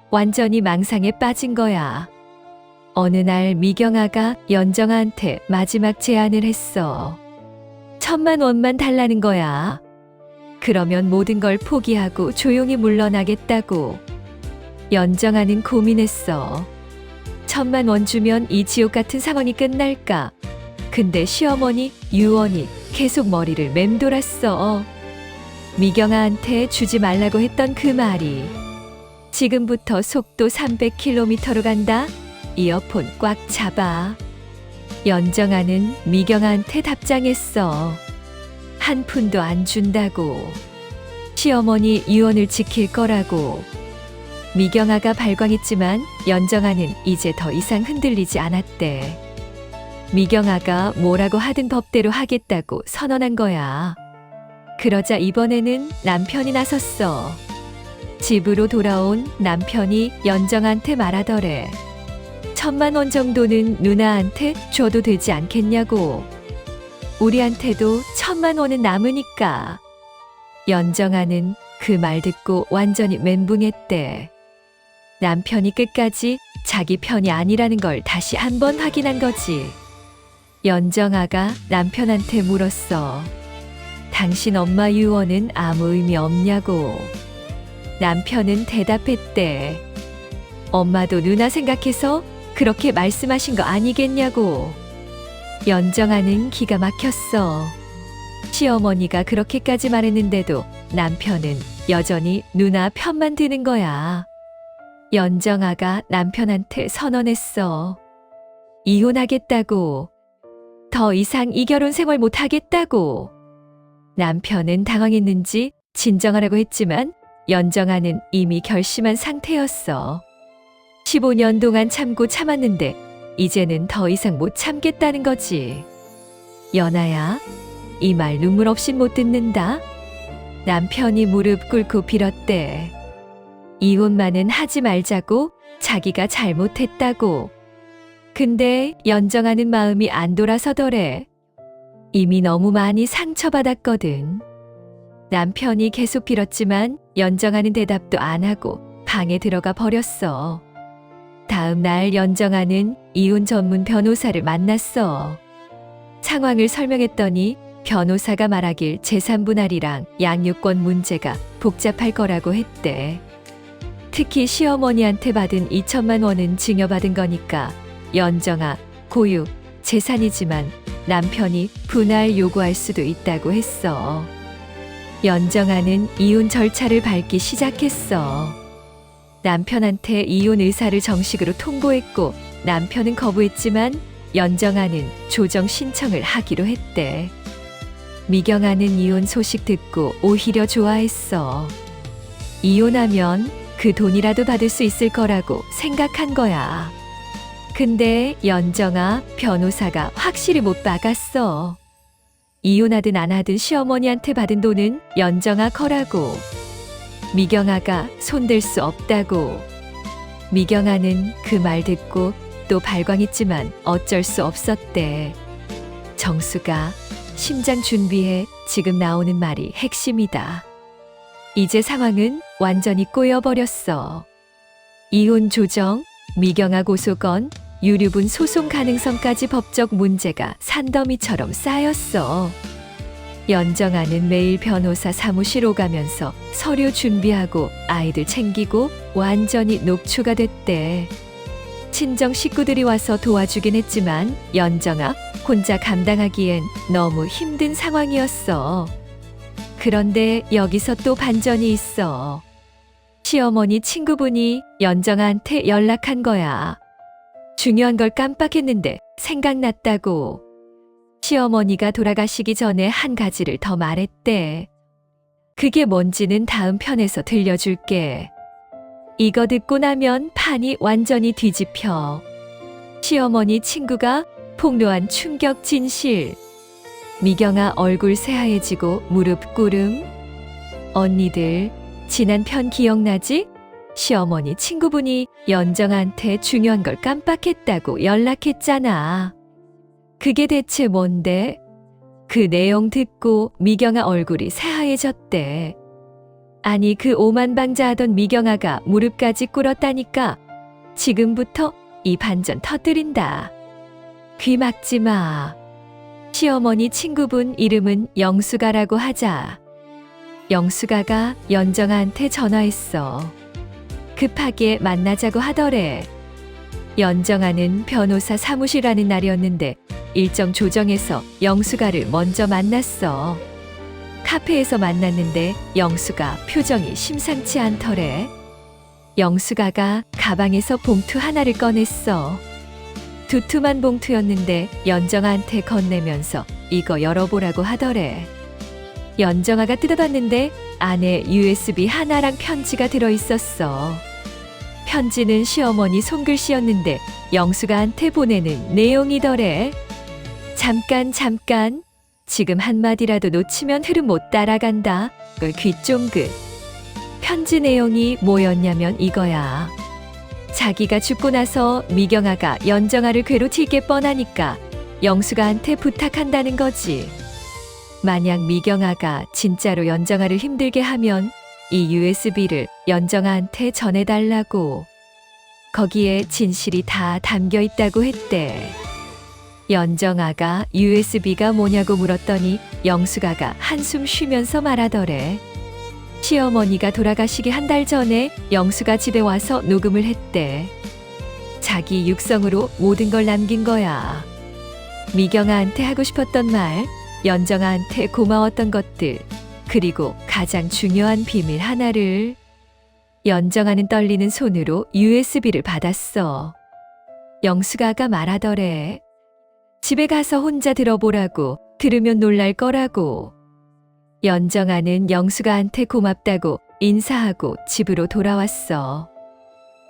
완전히 망상에 빠진 거야. 어느 날 미경아가 연정아한테 마지막 제안을 했어. 1,000만 원만 달라는 거야. 그러면 모든 걸 포기하고 조용히 물러나겠다고. 연정아는 고민했어. 1,000만 원 주면 이 지옥 같은 상황이 끝날까? 근데 시어머니 유언이 계속 머리를 맴돌았어. 미경아한테 주지 말라고 했던 그 말이 지금부터 속도 300km로 간다. 이어폰 꽉 잡아. 연정아는 미경아한테 답장했어. 한 푼도 안 준다고. 시어머니 유언을 지킬 거라고. 미경아가 발광했지만 연정아는 이제 더 이상 흔들리지 않았대. 미경아가 뭐라고 하든 법대로 하겠다고 선언한 거야. 그러자 이번에는 남편이 나섰어. 집으로 돌아온 남편이 연정아한테 말하더래. 1,000만 원 정도는 누나한테 줘도 되지 않겠냐고. 우리한테도 1,000만 원은 남으니까. 연정아는 그 말 듣고 완전히 멘붕했대. 남편이 끝까지 자기 편이 아니라는 걸 다시 한번 확인한 거지. 연정아가 남편한테 물었어. 당신 엄마 유언은 아무 의미 없냐고. 남편은 대답했대. 엄마도 누나 생각해서 그렇게 말씀하신 거 아니겠냐고. 연정아는 기가 막혔어. 시어머니가 그렇게까지 말했는데도 남편은 여전히 누나 편만 드는 거야. 연정아가 남편한테 선언했어. 이혼하겠다고. 더 이상 이 결혼 생활 못 하겠다고. 남편은 당황했는지 진정하라고 했지만 연정아는 이미 결심한 상태였어. 15년 동안 참고 참았는데 이제는 더 이상 못 참겠다는 거지. 연아야, 이 말 눈물 없인 못 듣는다. 남편이 무릎 꿇고 빌었대. 이혼만은 하지 말자고. 자기가 잘못했다고. 근데 연정아는 마음이 안 돌아서더래. 이미 너무 많이 상처받았거든. 남편이 계속 빌었지만 연정아는 대답도 안 하고 방에 들어가 버렸어. 다음 날 연정아는 이혼 전문 변호사를 만났어. 상황을 설명했더니 변호사가 말하길 재산 분할이랑 양육권 문제가 복잡할 거라고 했대. 특히 시어머니한테 받은 2천만 원은 증여받은 거니까 연정아, 고유, 재산이지만 남편이 분할 요구할 수도 있다고 했어. 연정아는 이혼 절차를 밟기 시작했어. 남편한테 이혼 의사를 정식으로 통보했고 남편은 거부했지만 연정아는 조정 신청을 하기로 했대. 미경아는 이혼 소식 듣고 오히려 좋아했어. 이혼하면 그 돈이라도 받을 수 있을 거라고 생각한 거야. 근데 연정아 변호사가 확실히 못 박았어. 이혼하든 안 하든 시어머니한테 받은 돈은 연정아 거라고. 미경아가 손댈 수 없다고. 미경아는 그 말 듣고 또 발광했지만 어쩔 수 없었대. 정수가 심장 준비해. 지금 나오는 말이 핵심이다. 이제 상황은 완전히 꼬여버렸어. 이혼 조정, 미경아 고소건, 유류분 소송 가능성까지 법적 문제가 산더미처럼 쌓였어. 연정아는 매일 변호사 사무실 오가면서 서류 준비하고 아이들 챙기고 완전히 녹초가 됐대. 친정 식구들이 와서 도와주긴 했지만 연정아 혼자 감당하기엔 너무 힘든 상황이었어. 그런데 여기서 또 반전이 있어. 시어머니 친구분이 연정아한테 연락한 거야. 중요한 걸 깜빡했는데 생각났다고. 시어머니가 돌아가시기 전에 한 가지를 더 말했대. 그게 뭔지는 다음 편에서 들려줄게. 이거 듣고 나면 판이 완전히 뒤집혀. 시어머니 친구가 폭로한 충격 진실. 미경아 얼굴 새하얘지고 무릎 꿇음. 언니들, 지난 편 기억나지? 시어머니 친구분이 연정한테 중요한 걸 깜빡했다고 연락했잖아. 그게 대체 뭔데? 그 내용 듣고 미경아 얼굴이 새하얘졌대. 아니 그 오만방자하던 미경아가 무릎까지 꿇었다니까. 지금부터 이 반전 터뜨린다. 귀 막지 마. 시어머니 친구분 이름은 영수가라고 하자. 영수가가 연정아한테 전화했어. 급하게 만나자고 하더래. 연정아는 변호사 사무실 가는 날이었는데 일정 조정해서 영수가를 먼저 만났어. 카페에서 만났는데 영수가 표정이 심상치 않더래. 영수가가 가방에서 봉투 하나를 꺼냈어. 두툼한 봉투였는데 연정아한테 건네면서 이거 열어보라고 하더래. 연정아가 뜯어봤는데 안에 USB 하나랑 편지가 들어있었어. 편지는 시어머니 손글씨였는데 영수가한테 보내는 내용이더래. 잠깐. 지금 한마디라도 놓치면 흐름 못 따라간다. 귀 쫑긋. 편지 내용이 뭐였냐면 이거야. 자기가 죽고 나서 미경아가 연정아를 괴롭힐 게 뻔하니까 영수가한테 부탁한다는 거지. 만약 미경아가 진짜로 연정아를 힘들게 하면 이 USB를 연정아한테 전해달라고. 거기에 진실이 다 담겨 있다고 했대. 연정아가 USB가 뭐냐고 물었더니 영수가가 한숨 쉬면서 말하더래. 시어머니가 돌아가시기 한 달 전에 영수가 집에 와서 녹음을 했대. 자기 육성으로 모든 걸 남긴 거야. 미경아한테 하고 싶었던 말, 연정아한테 고마웠던 것들, 그리고 가장 중요한 비밀 하나를. 연정아는 떨리는 손으로 USB를 받았어. 영수가가 말하더래. 집에 가서 혼자 들어보라고. 들으면 놀랄 거라고. 연정아는 영수가한테 고맙다고 인사하고 집으로 돌아왔어.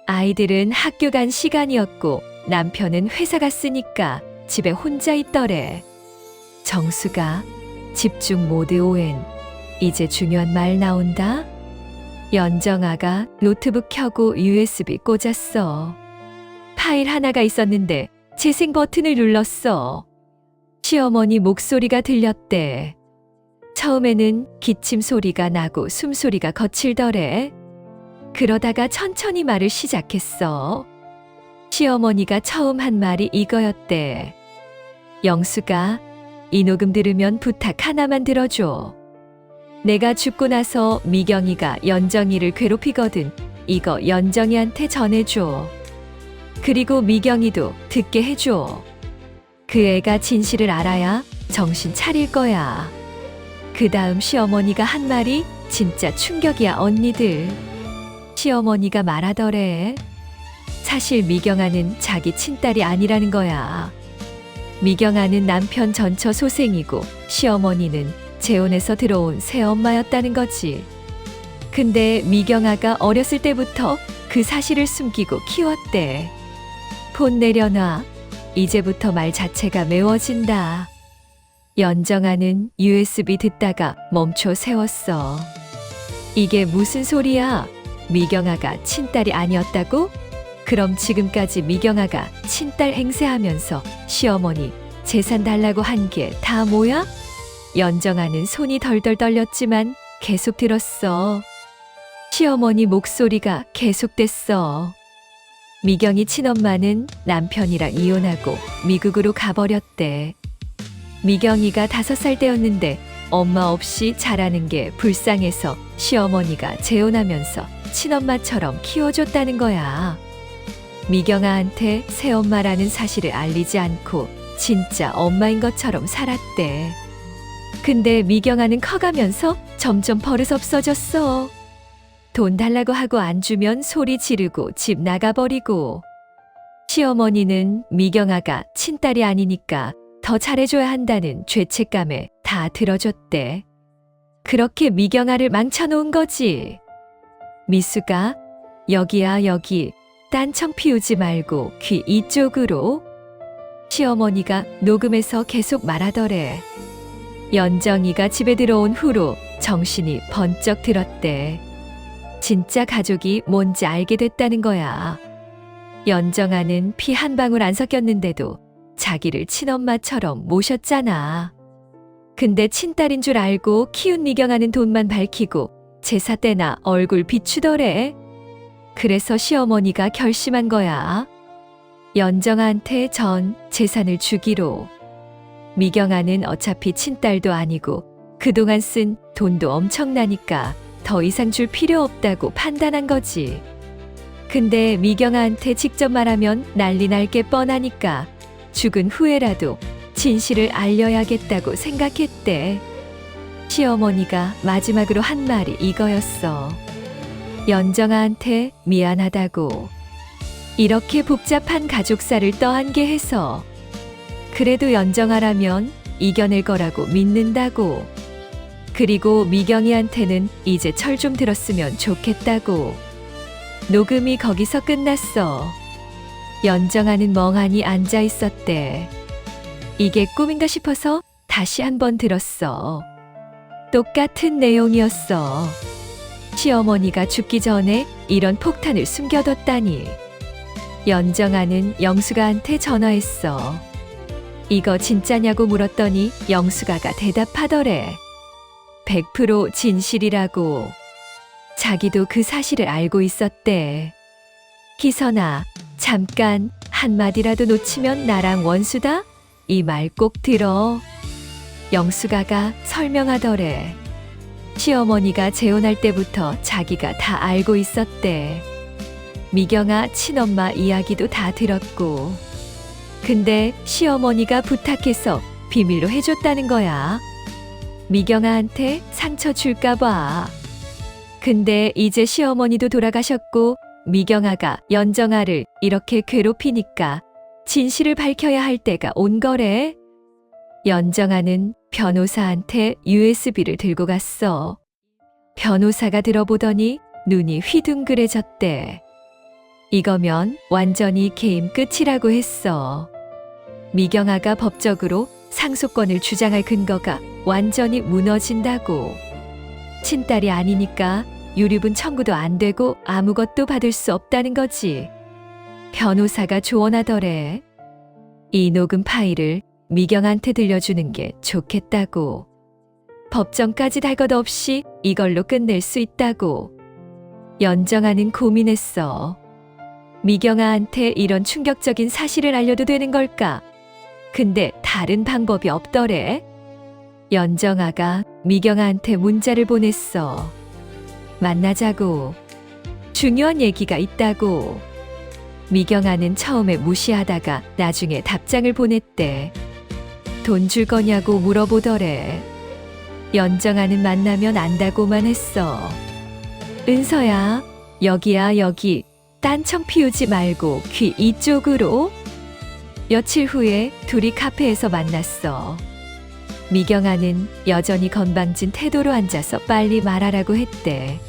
아이들은 학교 간 시간이었고 남편은 회사 갔으니까 집에 혼자 있더래. 정수가 집중 모드 ON. 이제 중요한 말 나온다. 연정아가 노트북 켜고 USB 꽂았어. 파일 하나가 있었는데 재생 버튼을 눌렀어. 시어머니 목소리가 들렸대. 처음에는 기침 소리가 나고 숨소리가 거칠더래. 그러다가 천천히 말을 시작했어. 시어머니가 처음 한 말이 이거였대. 영수가, 이 녹음 들으면 부탁 하나만 들어줘. 내가 죽고 나서 미경이가 연정이를 괴롭히거든. 이거 연정이한테 전해줘. 그리고 미경이도 듣게 해줘. 그 애가 진실을 알아야 정신 차릴 거야. 그 다음 시어머니가 한 말이 진짜 충격이야 언니들. 시어머니가 말하더래. 사실 미경아는 자기 친딸이 아니라는 거야. 미경아는 남편 전처 소생이고 시어머니는 재혼해서 들어온 새엄마였다는 거지. 근데 미경아가 어렸을 때부터 그 사실을 숨기고 키웠대. 폰 내려놔. 이제부터 말 자체가 매워진다. 연정아는 USB 듣다가 멈춰 세웠어. 이게 무슨 소리야? 미경아가 친딸이 아니었다고? 그럼 지금까지 미경아가 친딸 행세하면서 시어머니 재산 달라고 한 게 다 뭐야? 연정아는 손이 덜덜 떨렸지만 계속 들었어. 시어머니 목소리가 계속됐어. 미경이 친엄마는 남편이랑 이혼하고 미국으로 가버렸대. 미경이가 5살 때였는데 엄마 없이 자라는 게 불쌍해서 시어머니가 재혼하면서 친엄마처럼 키워줬다는 거야. 미경아한테 새엄마라는 사실을 알리지 않고 진짜 엄마인 것처럼 살았대. 근데 미경아는 커가면서 점점 버릇없어졌어. 돈 달라고 하고 안 주면 소리 지르고 집 나가버리고. 시어머니는 미경아가 친딸이 아니니까 더 잘해줘야 한다는 죄책감에 다 들어줬대. 그렇게 미경아를 망쳐놓은 거지. 미수가, 여기야 여기, 딴청 피우지 말고 귀 이쪽으로. 시어머니가 녹음해서 계속 말하더래. 연정이가 집에 들어온 후로 정신이 번쩍 들었대. 진짜 가족이 뭔지 알게 됐다는 거야. 연정아는 피 한 방울 안 섞였는데도 자기를 친엄마처럼 모셨잖아. 근데 친딸인 줄 알고 키운 미경아는 돈만 밝히고 제사 때나 얼굴 비추더래. 그래서 시어머니가 결심한 거야. 연정아한테 전 재산을 주기로. 미경아는 어차피 친딸도 아니고 그동안 쓴 돈도 엄청나니까 더 이상 줄 필요 없다고 판단한 거지. 근데 미경아한테 직접 말하면 난리 날 게 뻔하니까 죽은 후에라도 진실을 알려야겠다고 생각했대. 시어머니가 마지막으로 한 말이 이거였어. 연정아한테 미안하다고. 이렇게 복잡한 가족사를 떠안게 해서. 그래도 연정아라면 이겨낼 거라고 믿는다고. 그리고 미경이한테는 이제 철 좀 들었으면 좋겠다고. 녹음이 거기서 끝났어. 연정아는 멍하니 앉아 있었대. 이게 꿈인가 싶어서 다시 한번 들었어. 똑같은 내용이었어. 시어머니가 죽기 전에 이런 폭탄을 숨겨뒀다니. 연정아는 영수가한테 전화했어. 이거 진짜냐고 물었더니 영수가가 대답하더래. 100% 진실이라고. 자기도 그 사실을 알고 있었대. 기선아, 잠깐 한마디라도 놓치면 나랑 원수다? 이 말 꼭 들어. 영수가가 설명하더래. 시어머니가 재혼할 때부터 자기가 다 알고 있었대. 미경아 친엄마 이야기도 다 들었고. 근데 시어머니가 부탁해서 비밀로 해줬다는 거야. 미경아한테 상처 줄까 봐. 근데 이제 시어머니도 돌아가셨고 미경아가 연정아를 이렇게 괴롭히니까 진실을 밝혀야 할 때가 온 거래. 연정아는 변호사한테 USB를 들고 갔어. 변호사가 들어보더니 눈이 휘둥그레졌대. 이거면 완전히 게임 끝이라고 했어. 미경아가 법적으로 상속권을 주장할 근거가 완전히 무너진다고. 친딸이 아니니까 유류분 청구도 안 되고 아무것도 받을 수 없다는 거지. 변호사가 조언하더래. 이 녹음 파일을 미경한테 들려주는 게 좋겠다고. 법정까지 달 것 없이 이걸로 끝낼 수 있다고. 연정아는 고민했어. 미경아한테 이런 충격적인 사실을 알려도 되는 걸까? 근데 다른 방법이 없더래. 연정아가 미경아한테 문자를 보냈어. 만나자고. 중요한 얘기가 있다고. 미경아는 처음에 무시하다가 나중에 답장을 보냈대. 돈 줄 거냐고 물어보더래. 연정아는 만나면 안다고만 했어. 은서야, 여기야 여기. 딴청 피우지 말고 귀 이쪽으로. 며칠 후에 둘이 카페에서 만났어. 미경아는 여전히 건방진 태도로 앉아서 빨리 말하라고 했대.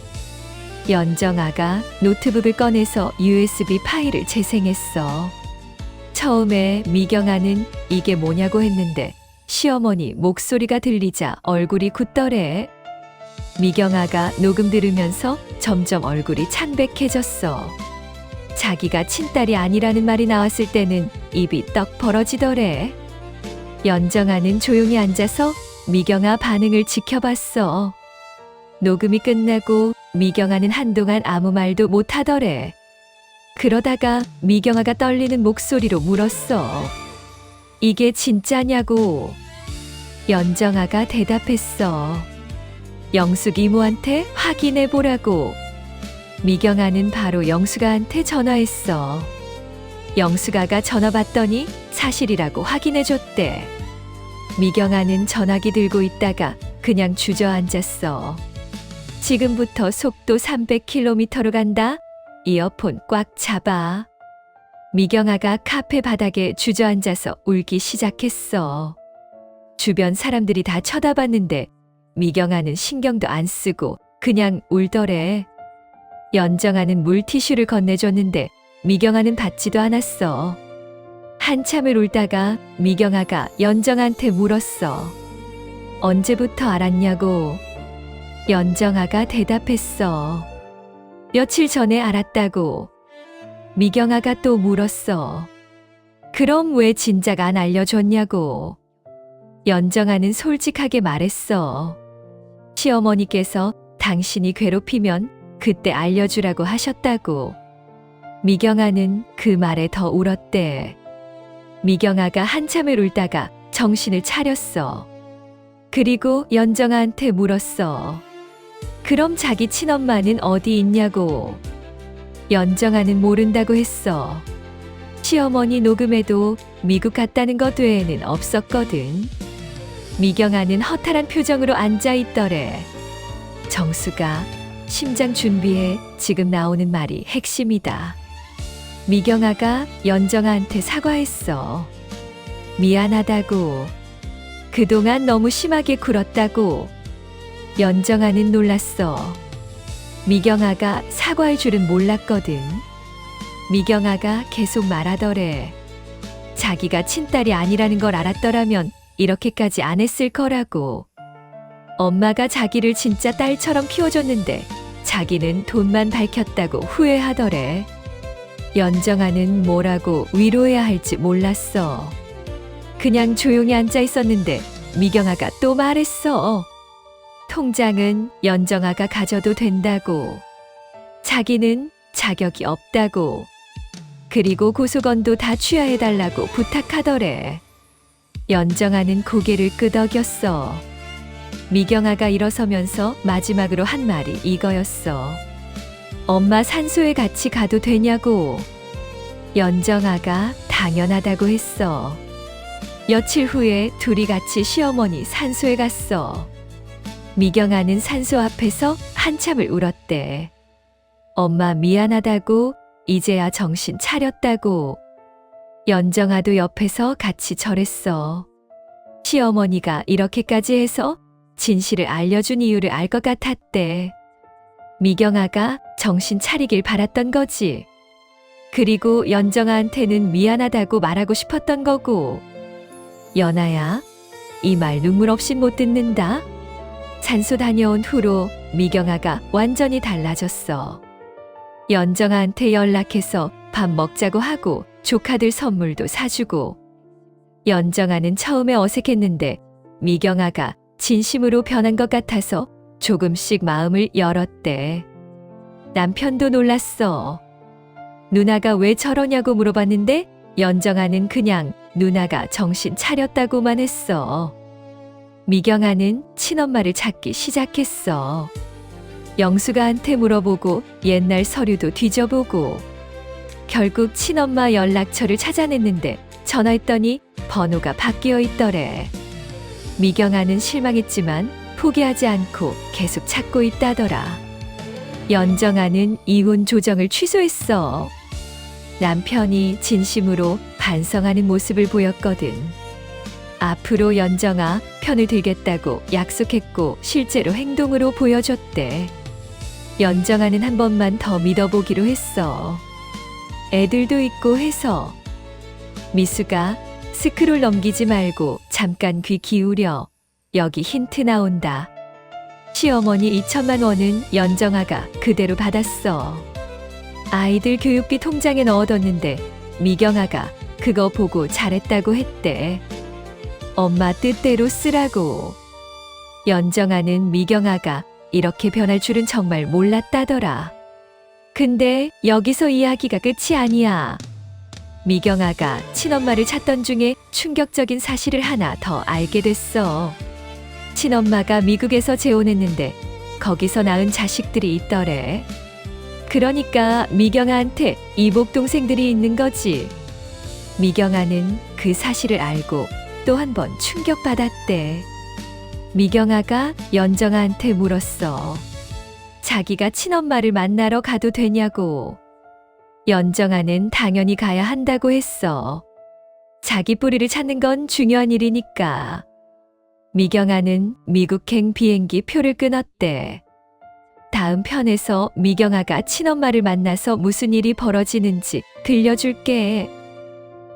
연정아가 노트북을 꺼내서 USB 파일을 재생했어. 처음에 미경아는 이게 뭐냐고 했는데 시어머니 목소리가 들리자 얼굴이 굳더래. 미경아가 녹음 들으면서 점점 얼굴이 창백해졌어. 자기가 친딸이 아니라는 말이 나왔을 때는 입이 떡 벌어지더래. 연정아는 조용히 앉아서 미경아 반응을 지켜봤어. 녹음이 끝나고 미경아는 한동안 아무 말도 못하더래. 그러다가 미경아가 떨리는 목소리로 물었어. 이게 진짜냐고. 연정아가 대답했어. 영숙 이모한테 확인해보라고. 미경아는 바로 영숙아한테 전화했어. 영숙아가 전화 받더니 사실이라고 확인해줬대. 미경아는 전화기 들고 있다가 그냥 주저앉았어. 지금부터 속도 300km로 간다. 이어폰 꽉 잡아. 미경아가 카페 바닥에 주저앉아서 울기 시작했어. 주변 사람들이 다 쳐다봤는데 미경아는 신경도 안 쓰고 그냥 울더래. 연정아는 물티슈를 건네줬는데 미경아는 받지도 않았어. 한참을 울다가 미경아가 연정아한테 물었어. 언제부터 알았냐고. 연정아가 대답했어. 며칠 전에 알았다고. 미경아가 또 물었어. 그럼 왜 진작 안 알려줬냐고. 연정아는 솔직하게 말했어. 시어머니께서 당신이 괴롭히면 그때 알려주라고 하셨다고. 미경아는 그 말에 더 울었대. 미경아가 한참을 울다가 정신을 차렸어. 그리고 연정아한테 물었어. 그럼 자기 친엄마는 어디 있냐고. 연정아는 모른다고 했어. 시어머니 녹음에도 미국 갔다는 것 외에는 없었거든. 미경아는 허탈한 표정으로 앉아 있더래. 정수가 심장 준비해. 지금 나오는 말이 핵심이다. 미경아가 연정아한테 사과했어. 미안하다고. 그동안 너무 심하게 굴었다고. 연정아는 놀랐어. 미경아가 사과할 줄은 몰랐거든. 미경아가 계속 말하더래. 자기가 친딸이 아니라는 걸 알았더라면 이렇게까지 안 했을 거라고. 엄마가 자기를 진짜 딸처럼 키워줬는데 자기는 돈만 밝혔다고 후회하더래. 연정아는 뭐라고 위로해야 할지 몰랐어. 그냥 조용히 앉아 있었는데 미경아가 또 말했어. 통장은 연정아가 가져도 된다고. 자기는 자격이 없다고. 그리고 고소건도 다 취하해달라고 부탁하더래. 연정아는 고개를 끄덕였어. 미경아가 일어서면서 마지막으로 한 말이 이거였어. 엄마 산소에 같이 가도 되냐고. 연정아가 당연하다고 했어. 며칠 후에 둘이 같이 시어머니 산소에 갔어. 미경아는 산소 앞에서 한참을 울었대. 엄마 미안하다고. 이제야 정신 차렸다고. 연정아도 옆에서 같이 절했어. 시어머니가 이렇게까지 해서 진실을 알려준 이유를 알 것 같았대. 미경아가 정신 차리길 바랐던 거지. 그리고 연정아한테는 미안하다고 말하고 싶었던 거고. 연아야, 이 말 눈물 없이 못 듣는다. 산소 다녀온 후로 미경아가 완전히 달라졌어. 연정아한테 연락해서 밥 먹자고 하고 조카들 선물도 사주고. 연정아는 처음에 어색했는데 미경아가 진심으로 변한 것 같아서 조금씩 마음을 열었대. 남편도 놀랐어. 누나가 왜 저러냐고 물어봤는데 연정아는 그냥 누나가 정신 차렸다고만 했어. 미경아는 친엄마를 찾기 시작했어. 영수가한테 물어보고 옛날 서류도 뒤져보고. 결국 친엄마 연락처를 찾아냈는데 전화했더니 번호가 바뀌어 있더래. 미경아는 실망했지만 포기하지 않고 계속 찾고 있다더라. 연정아는 이혼 조정을 취소했어. 남편이 진심으로 반성하는 모습을 보였거든. 앞으로 연정아 편을 들겠다고 약속했고 실제로 행동으로 보여줬대. 연정아는 한 번만 더 믿어보기로 했어. 애들도 있고 해서. 미수가 스크롤 넘기지 말고 잠깐 귀 기울여. 여기 힌트 나온다. 시어머니 2천만 원은 연정아가 그대로 받았어. 아이들 교육비 통장에 넣어뒀는데 미경아가 그거 보고 잘했다고 했대. 엄마 뜻대로 쓰라고. 연정아는 미경아가 이렇게 변할 줄은 정말 몰랐다더라. 근데 여기서 이야기가 끝이 아니야. 미경아가 친엄마를 찾던 중에 충격적인 사실을 하나 더 알게 됐어. 친엄마가 미국에서 재혼했는데 거기서 낳은 자식들이 있더래. 그러니까 미경아한테 이복 동생들이 있는 거지. 미경아는 그 사실을 알고 또 한 번 충격받았대. 미경아가 연정아한테 물었어. 자기가 친엄마를 만나러 가도 되냐고. 연정아는 당연히 가야 한다고 했어. 자기 뿌리를 찾는 건 중요한 일이니까. 미경아는 미국행 비행기 표를 끊었대. 다음 편에서 미경아가 친엄마를 만나서 무슨 일이 벌어지는지 들려줄게.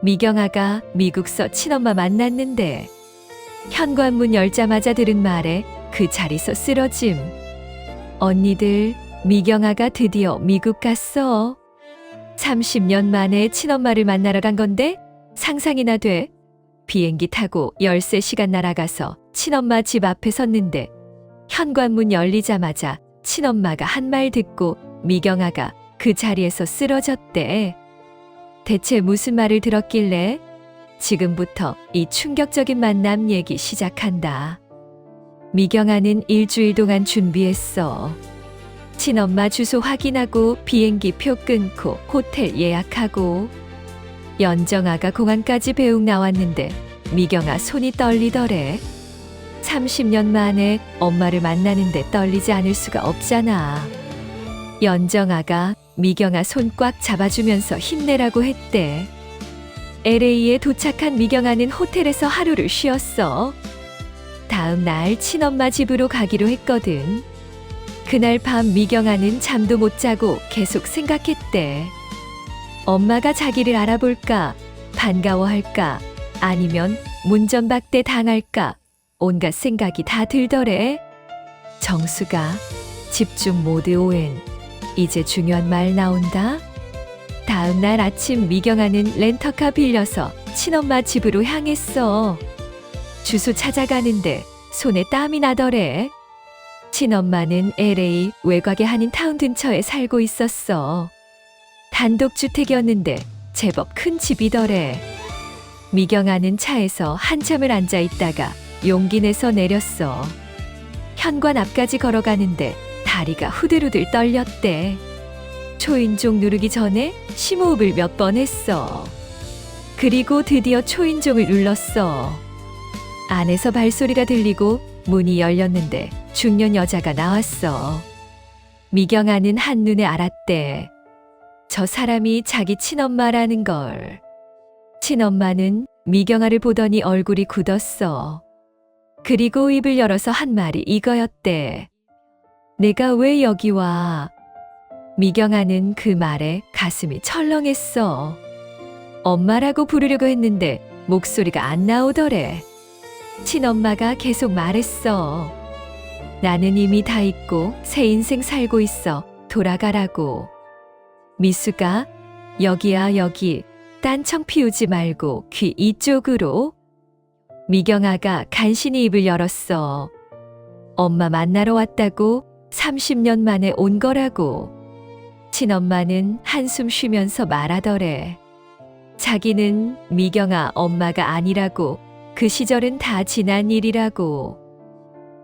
미경아가 미국서 친엄마 만났는데 현관문 열자마자 들은 말에 그 자리서 쓰러짐. 언니들, 미경아가 드디어 미국 갔어. 30년 만에 친엄마를 만나러 간 건데 상상이나 돼. 비행기 타고 13시간 날아가서 친엄마 집 앞에 섰는데 현관문 열리자마자 친엄마가 한 말 듣고 미경아가 그 자리에서 쓰러졌대. 대체 무슨 말을 들었길래? 지금부터 이 충격적인 만남 얘기 시작한다. 미경아는 일주일 동안 준비했어. 친엄마 주소 확인하고 비행기 표 끊고 호텔 예약하고. 연정아가 공항까지 배웅 나왔는데 미경아 손이 떨리더래. 30년 만에 엄마를 만나는데 떨리지 않을 수가 없잖아. 연정아가 미경아 손 꽉 잡아주면서 힘내라고 했대. LA에 도착한 미경아는 호텔에서 하루를 쉬었어. 다음 날 친엄마 집으로 가기로 했거든. 그날 밤 미경아는 잠도 못 자고 계속 생각했대. 엄마가 자기를 알아볼까, 반가워할까, 아니면 문전박대 당할까, 온갖 생각이 다 들더래. 정수가 집중 모드 ON. 이제 중요한 말 나온다. 다음 날 아침 미경아는 렌터카 빌려서 친엄마 집으로 향했어. 주소 찾아가는데 손에 땀이 나더래. 친엄마는 LA 외곽의 한인타운 근처에 살고 있었어. 단독주택이었는데 제법 큰 집이더래. 미경아는 차에서 한참을 앉아 있다가 용기 내서 내렸어. 현관 앞까지 걸어가는데 다리가 후들후들 떨렸대. 초인종 누르기 전에 심호흡을 몇 번 했어. 그리고 드디어 초인종을 눌렀어. 안에서 발소리가 들리고 문이 열렸는데 중년 여자가 나왔어. 미경아는 한눈에 알았대. 저 사람이 자기 친엄마라는 걸. 친엄마는 미경아를 보더니 얼굴이 굳었어. 그리고 입을 열어서 한 말이 이거였대. 내가 왜 여기 와? 미경아는 그 말에 가슴이 철렁했어. 엄마라고 부르려고 했는데 목소리가 안 나오더래. 친엄마가 계속 말했어. 나는 이미 다 잊고 새 인생 살고 있어. 돌아가라고. 미수가, 여기야 여기. 딴청 피우지 말고 귀 이쪽으로. 미경아가 간신히 입을 열었어. 엄마 만나러 왔다고. 30년 만에 온 거라고. 친엄마는 한숨 쉬면서 말하더래. 자기는 미경아 엄마가 아니라고. 그 시절은 다 지난 일이라고.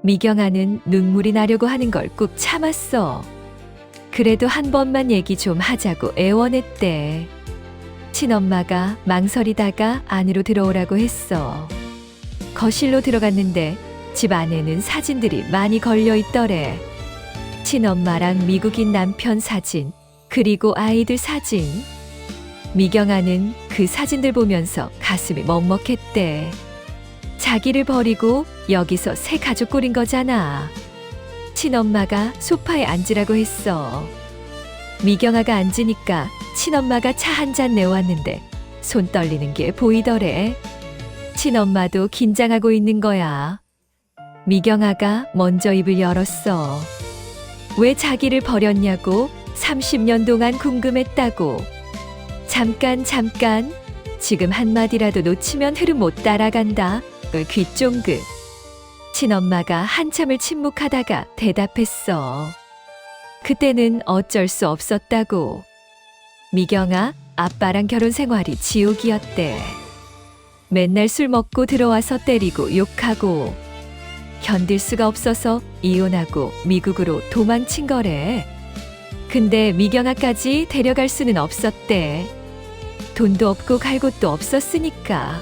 미경아는 눈물이 나려고 하는 걸 꾹 참았어. 그래도 한 번만 얘기 좀 하자고 애원했대. 친엄마가 망설이다가 안으로 들어오라고 했어. 거실로 들어갔는데 집 안에는 사진들이 많이 걸려 있더래. 친엄마랑 미국인 남편 사진, 그리고 아이들 사진. 미경아는 그 사진들 보면서 가슴이 먹먹했대. 자기를 버리고 여기서 새 가족 꾸린 거잖아. 친엄마가 소파에 앉으라고 했어. 미경아가 앉으니까 친엄마가 차 한 잔 내왔는데 손 떨리는 게 보이더래. 친엄마도 긴장하고 있는 거야. 미경아가 먼저 입을 열었어. 왜 자기를 버렸냐고 30년 동안 궁금했다고. 잠깐. 지금 한마디라도 놓치면 흐름 못 따라간다. 귀 쫑긋. 친엄마가 한참을 침묵하다가 대답했어. 그때는 어쩔 수 없었다고. 미경아, 아빠랑 결혼 생활이 지옥이었대. 맨날 술 먹고 들어와서 때리고 욕하고. 견딜 수가 없어서 이혼하고 미국으로 도망친 거래. 근데 미경아까지 데려갈 수는 없었대. 돈도 없고 갈 곳도 없었으니까.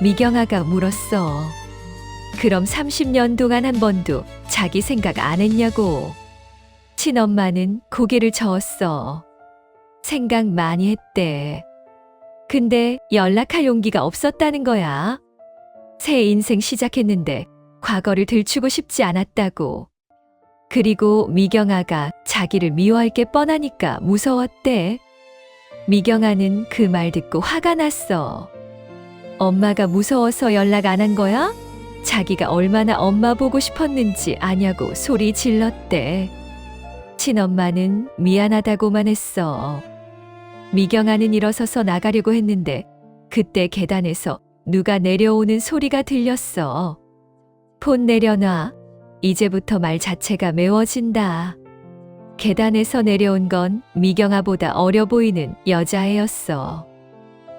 미경아가 물었어. 그럼 30년 동안 한 번도 자기 생각 안 했냐고. 친엄마는 고개를 저었어. 생각 많이 했대. 근데 연락할 용기가 없었다는 거야. 새 인생 시작했는데 과거를 들추고 싶지 않았다고. 그리고 미경아가 자기를 미워할 게 뻔하니까 무서웠대. 미경아는 그 말 듣고 화가 났어. 엄마가 무서워서 연락 안 한 거야? 자기가 얼마나 엄마 보고 싶었는지 아냐고 소리 질렀대. 친엄마는 미안하다고만 했어. 미경아는 일어서서 나가려고 했는데 그때 계단에서 누가 내려오는 소리가 들렸어. 폰 내려놔. 이제부터 말 자체가 매워진다. 계단에서 내려온 건 미경아보다 어려 보이는 여자애였어.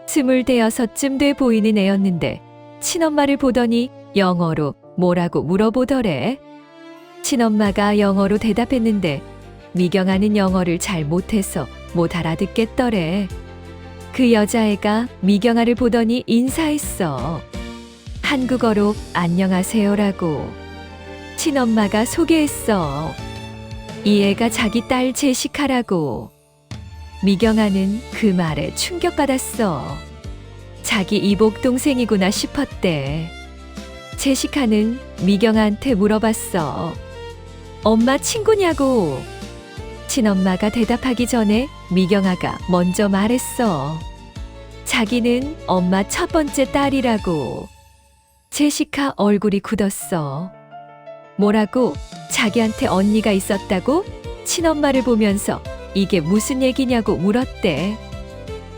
26쯤 돼 보이는 애였는데 친엄마를 보더니 영어로 뭐라고 물어보더래. 친엄마가 영어로 대답했는데 미경아는 영어를 잘 못해서 못 알아듣겠더래. 그 여자애가 미경아를 보더니 인사했어. 한국어로 안녕하세요라고. 친엄마가 소개했어. 이 애가 자기 딸 제시카라고. 미경아는 그 말에 충격받았어. 자기 이복 동생이구나 싶었대. 제시카는 미경아한테 물어봤어. 엄마 친구냐고. 친엄마가 대답하기 전에 미경아가 먼저 말했어. 자기는 엄마 첫 번째 딸이라고. 제시카 얼굴이 굳었어. 뭐라고? 자기한테 언니가 있었다고? 친엄마를 보면서 이게 무슨 얘기냐고 물었대.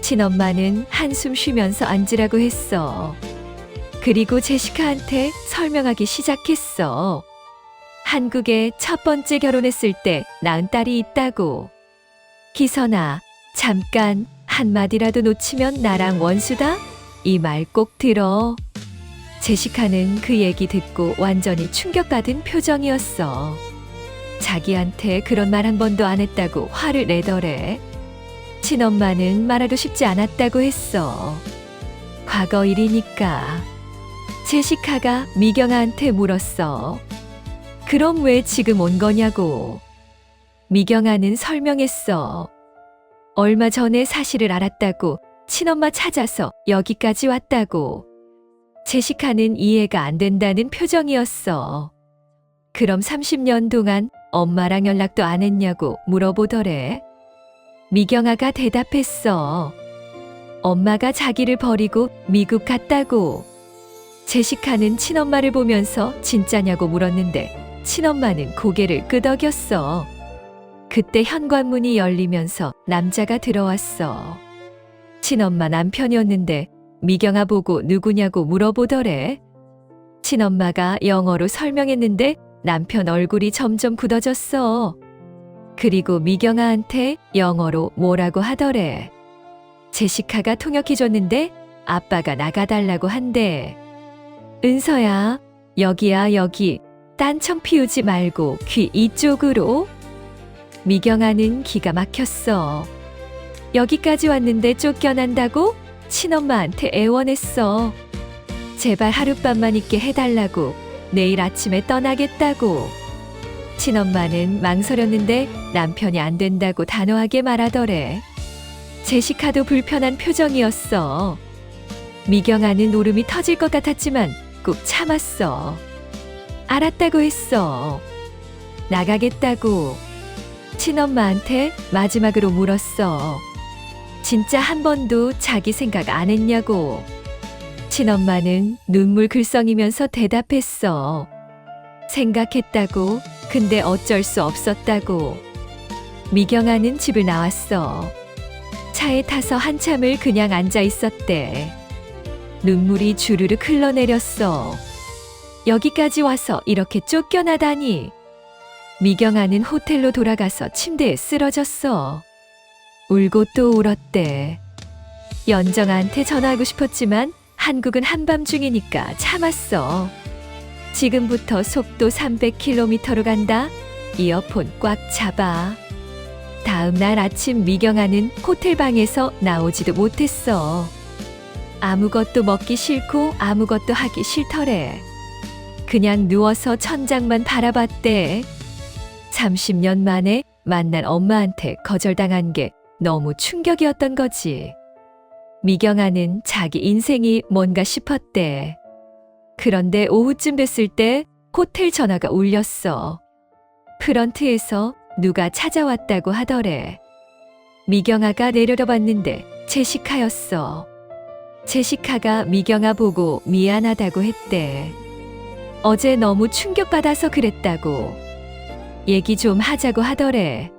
친엄마는 한숨 쉬면서 앉으라고 했어. 그리고 제시카한테 설명하기 시작했어. 한국에 첫 번째 결혼했을 때 낳은 딸이 있다고. 기선아, 잠깐 한마디라도 놓치면 나랑 원수다? 이 말 꼭 들어. 제시카는 그 얘기 듣고 완전히 충격받은 표정이었어. 자기한테 그런 말 한 번도 안 했다고 화를 내더래. 친엄마는 말하고 싶지 않았다고 했어. 과거 일이니까. 제시카가 미경아한테 물었어. 그럼 왜 지금 온 거냐고. 미경아는 설명했어. 얼마 전에 사실을 알았다고 친엄마 찾아서 여기까지 왔다고. 제시카는 이해가 안 된다는 표정이었어. 그럼 30년 동안 엄마랑 연락도 안 했냐고 물어보더래. 미경아가 대답했어. 엄마가 자기를 버리고 미국 갔다고. 제시카는 친엄마를 보면서 진짜냐고 물었는데 친엄마는 고개를 끄덕였어. 그때 현관문이 열리면서 남자가 들어왔어. 친엄마 남편이었는데 미경아 보고 누구냐고 물어보더래. 친엄마가 영어로 설명했는데 남편 얼굴이 점점 굳어졌어. 그리고 미경아한테 영어로 뭐라고 하더래. 제시카가 통역해줬는데 아빠가 나가달라고 한대. 은서야, 여기야 여기. 딴청 피우지 말고 귀 이쪽으로. 미경아는 기가 막혔어. 여기까지 왔는데 쫓겨난다고? 친엄마한테 애원했어. 제발 하룻밤만 있게 해달라고. 내일 아침에 떠나겠다고. 친엄마는 망설였는데 남편이 안 된다고 단호하게 말하더래. 제시카도 불편한 표정이었어. 미경아는 울음이 터질 것 같았지만 꾹 참았어. 알았다고 했어. 나가겠다고. 친엄마한테 마지막으로 물었어. 진짜 한 번도 자기 생각 안 했냐고. 친엄마는 눈물 글썽이면서 대답했어. 생각했다고. 근데 어쩔 수 없었다고. 미경아는 집을 나왔어. 차에 타서 한참을 그냥 앉아 있었대. 눈물이 주르륵 흘러내렸어. 여기까지 와서 이렇게 쫓겨나다니. 미경아는 호텔로 돌아가서 침대에 쓰러졌어. 울고 또 울었대. 연정아한테 전화하고 싶었지만 한국은 한밤중이니까 참았어. 지금부터 속도 300km로 간다. 이어폰 꽉 잡아. 다음 날 아침 미경아는 호텔 방에서 나오지도 못했어. 아무것도 먹기 싫고 아무것도 하기 싫더래. 그냥 누워서 천장만 바라봤대. 30년 만에 만난 엄마한테 거절당한 게 너무 충격이었던 거지. 미경아는 자기 인생이 뭔가 싶었대. 그런데 오후쯤 됐을 때 호텔 전화가 울렸어. 프런트에서 누가 찾아왔다고 하더래. 미경아가 내려다봤는데 제시카였어. 제시카가 미경아 보고 미안하다고 했대. 어제 너무 충격받아서 그랬다고. 얘기 좀 하자고 하더래.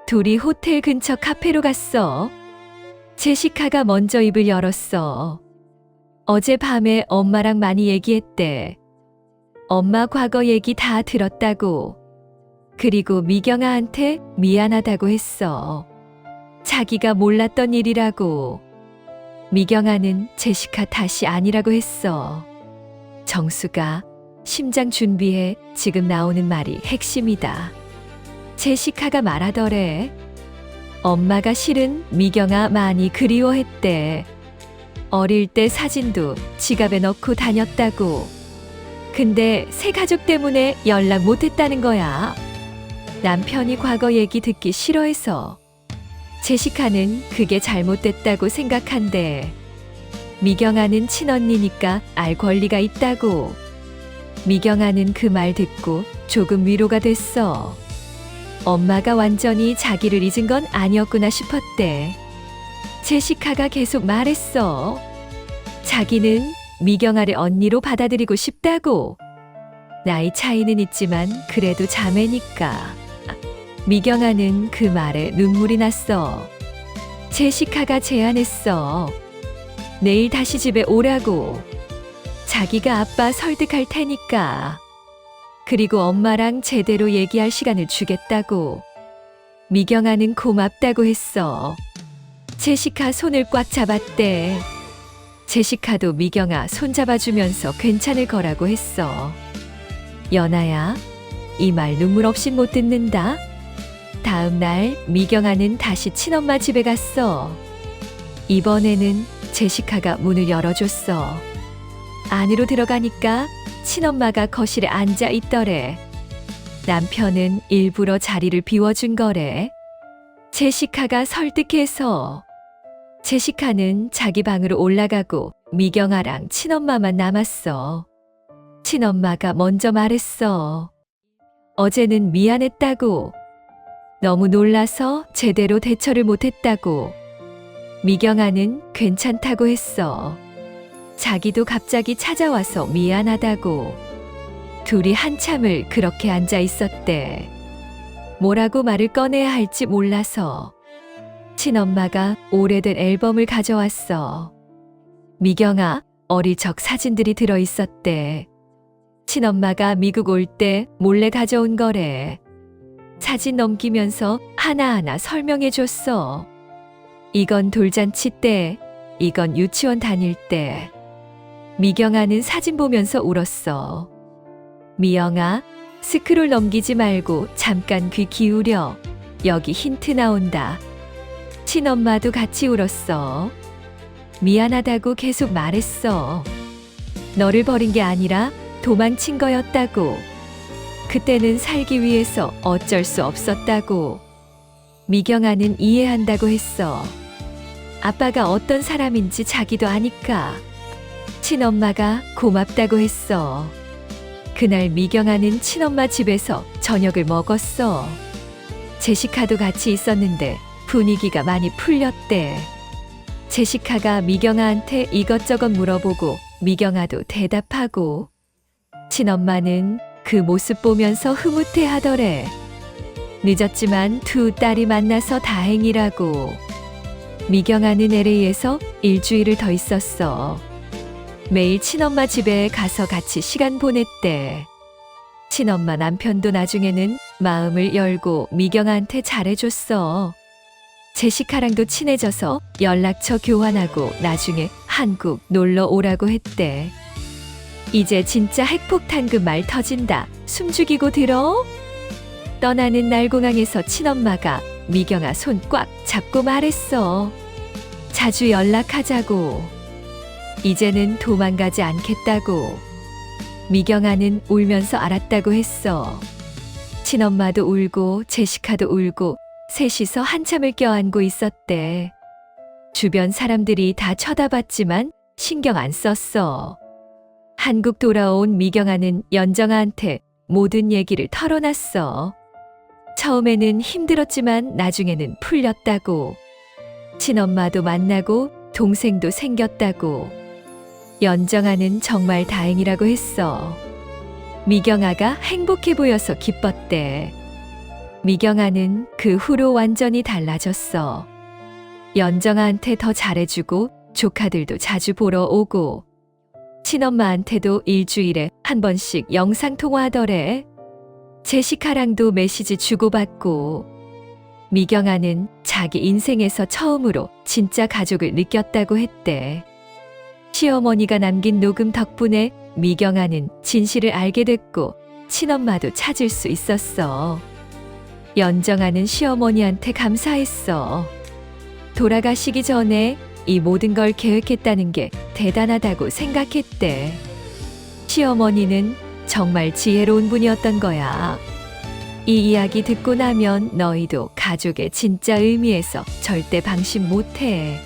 둘이 호텔 근처 카페로 갔어. 제시카가 먼저 입을 열었어. 어제 밤에 엄마랑 많이 얘기했대. 엄마 과거 얘기 다 들었다고. 그리고 미경아한테 미안하다고 했어. 자기가 몰랐던 일이라고. 미경아는 제시카 탓이 아니라고 했어. 정수가 심장 준비해, 지금 나오는 말이 핵심이다. 제시카가 말하더래. 엄마가 실은 미경아 많이 그리워했대. 어릴 때 사진도 지갑에 넣고 다녔다고. 근데 새 가족 때문에 연락 못했다는 거야. 남편이 과거 얘기 듣기 싫어해서. 제시카는 그게 잘못됐다고 생각한대. 미경아는 친언니니까 알 권리가 있다고. 미경아는 그 말 듣고 조금 위로가 됐어. 엄마가 완전히 자기를 잊은 건 아니었구나 싶었대. 제시카가 계속 말했어. 자기는 미경아를 언니로 받아들이고 싶다고. 나이 차이는 있지만 그래도 자매니까. 미경아는 그 말에 눈물이 났어. 제시카가 제안했어. 내일 다시 집에 오라고. 자기가 아빠 설득할 테니까. 그리고 엄마랑 제대로 얘기할 시간을 주겠다고. 미경아는 고맙다고 했어. 제시카 손을 꽉 잡았대. 제시카도 미경아 손 잡아주면서 괜찮을 거라고 했어. 연아야, 이 말 눈물 없인 못 듣는다. 다음 날 미경아는 다시 친엄마 집에 갔어. 이번에는 제시카가 문을 열어줬어. 안으로 들어가니까 친엄마가 거실에 앉아 있더래. 남편은 일부러 자리를 비워준 거래. 제시카가 설득해서. 제시카는 자기 방으로 올라가고 미경아랑 친엄마만 남았어. 친엄마가 먼저 말했어. 어제는 미안했다고. 너무 놀라서 제대로 대처를 못했다고. 미경아는 괜찮다고 했어. 자기도 갑자기 찾아와서 미안하다고. 둘이 한참을 그렇게 앉아 있었대. 뭐라고 말을 꺼내야 할지 몰라서. 친엄마가 오래된 앨범을 가져왔어. 미경아 어릴 적 사진들이 들어있었대. 친엄마가 미국 올 때 몰래 가져온 거래. 사진 넘기면서 하나하나 설명해 줬어. 이건 돌잔치 때, 이건 유치원 다닐 때. 미경아는 사진 보면서 울었어. 미영아, 스크롤 넘기지 말고 잠깐 귀 기울여. 여기 힌트 나온다. 친엄마도 같이 울었어. 미안하다고 계속 말했어. 너를 버린 게 아니라 도망친 거였다고. 그때는 살기 위해서 어쩔 수 없었다고. 미경아는 이해한다고 했어. 아빠가 어떤 사람인지 자기도 아니까. 친엄마가 고맙다고 했어. 그날 미경아는 친엄마 집에서 저녁을 먹었어. 제시카도 같이 있었는데 분위기가 많이 풀렸대. 제시카가 미경아한테 이것저것 물어보고 미경아도 대답하고. 친엄마는 그 모습 보면서 흐뭇해 하더래. 늦었지만 두 딸이 만나서 다행이라고. 미경아는 LA에서 일주일을 더 있었어. 매일 친엄마 집에 가서 같이 시간 보냈대. 친엄마 남편도 나중에는 마음을 열고 미경아한테 잘해줬어. 제시카랑도 친해져서 연락처 교환하고 나중에 한국 놀러 오라고 했대. 이제 진짜 핵폭탄급 말 터진다. 숨죽이고 들어? 떠나는 날 공항에서 친엄마가 미경아 손 꽉 잡고 말했어. 자주 연락하자고. 이제는 도망가지 않겠다고. 미경아는 울면서 알았다고 했어. 친엄마도 울고 제시카도 울고 셋이서 한참을 껴안고 있었대. 주변 사람들이 다 쳐다봤지만 신경 안 썼어. 한국 돌아온 미경아는 연정아한테 모든 얘기를 털어놨어. 처음에는 힘들었지만 나중에는 풀렸다고. 친엄마도 만나고 동생도 생겼다고. 연정아는 정말 다행이라고 했어. 미경아가 행복해 보여서 기뻤대. 미경아는 그 후로 완전히 달라졌어. 연정아한테 더 잘해주고 조카들도 자주 보러 오고 친엄마한테도 일주일에 한 번씩 영상통화하더래. 제시카랑도 메시지 주고받고. 미경아는 자기 인생에서 처음으로 진짜 가족을 느꼈다고 했대. 시어머니가 남긴 녹음 덕분에 미경아는 진실을 알게 됐고 친엄마도 찾을 수 있었어. 연정아는 시어머니한테 감사했어. 돌아가시기 전에 이 모든 걸 계획했다는 게 대단하다고 생각했대. 시어머니는 정말 지혜로운 분이었던 거야. 이 이야기 듣고 나면 너희도 가족의 진짜 의미에서 절대 방심 못해.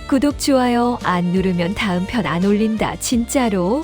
구독, 좋아요 안 누르면 다음 편 안 올린다, 진짜로.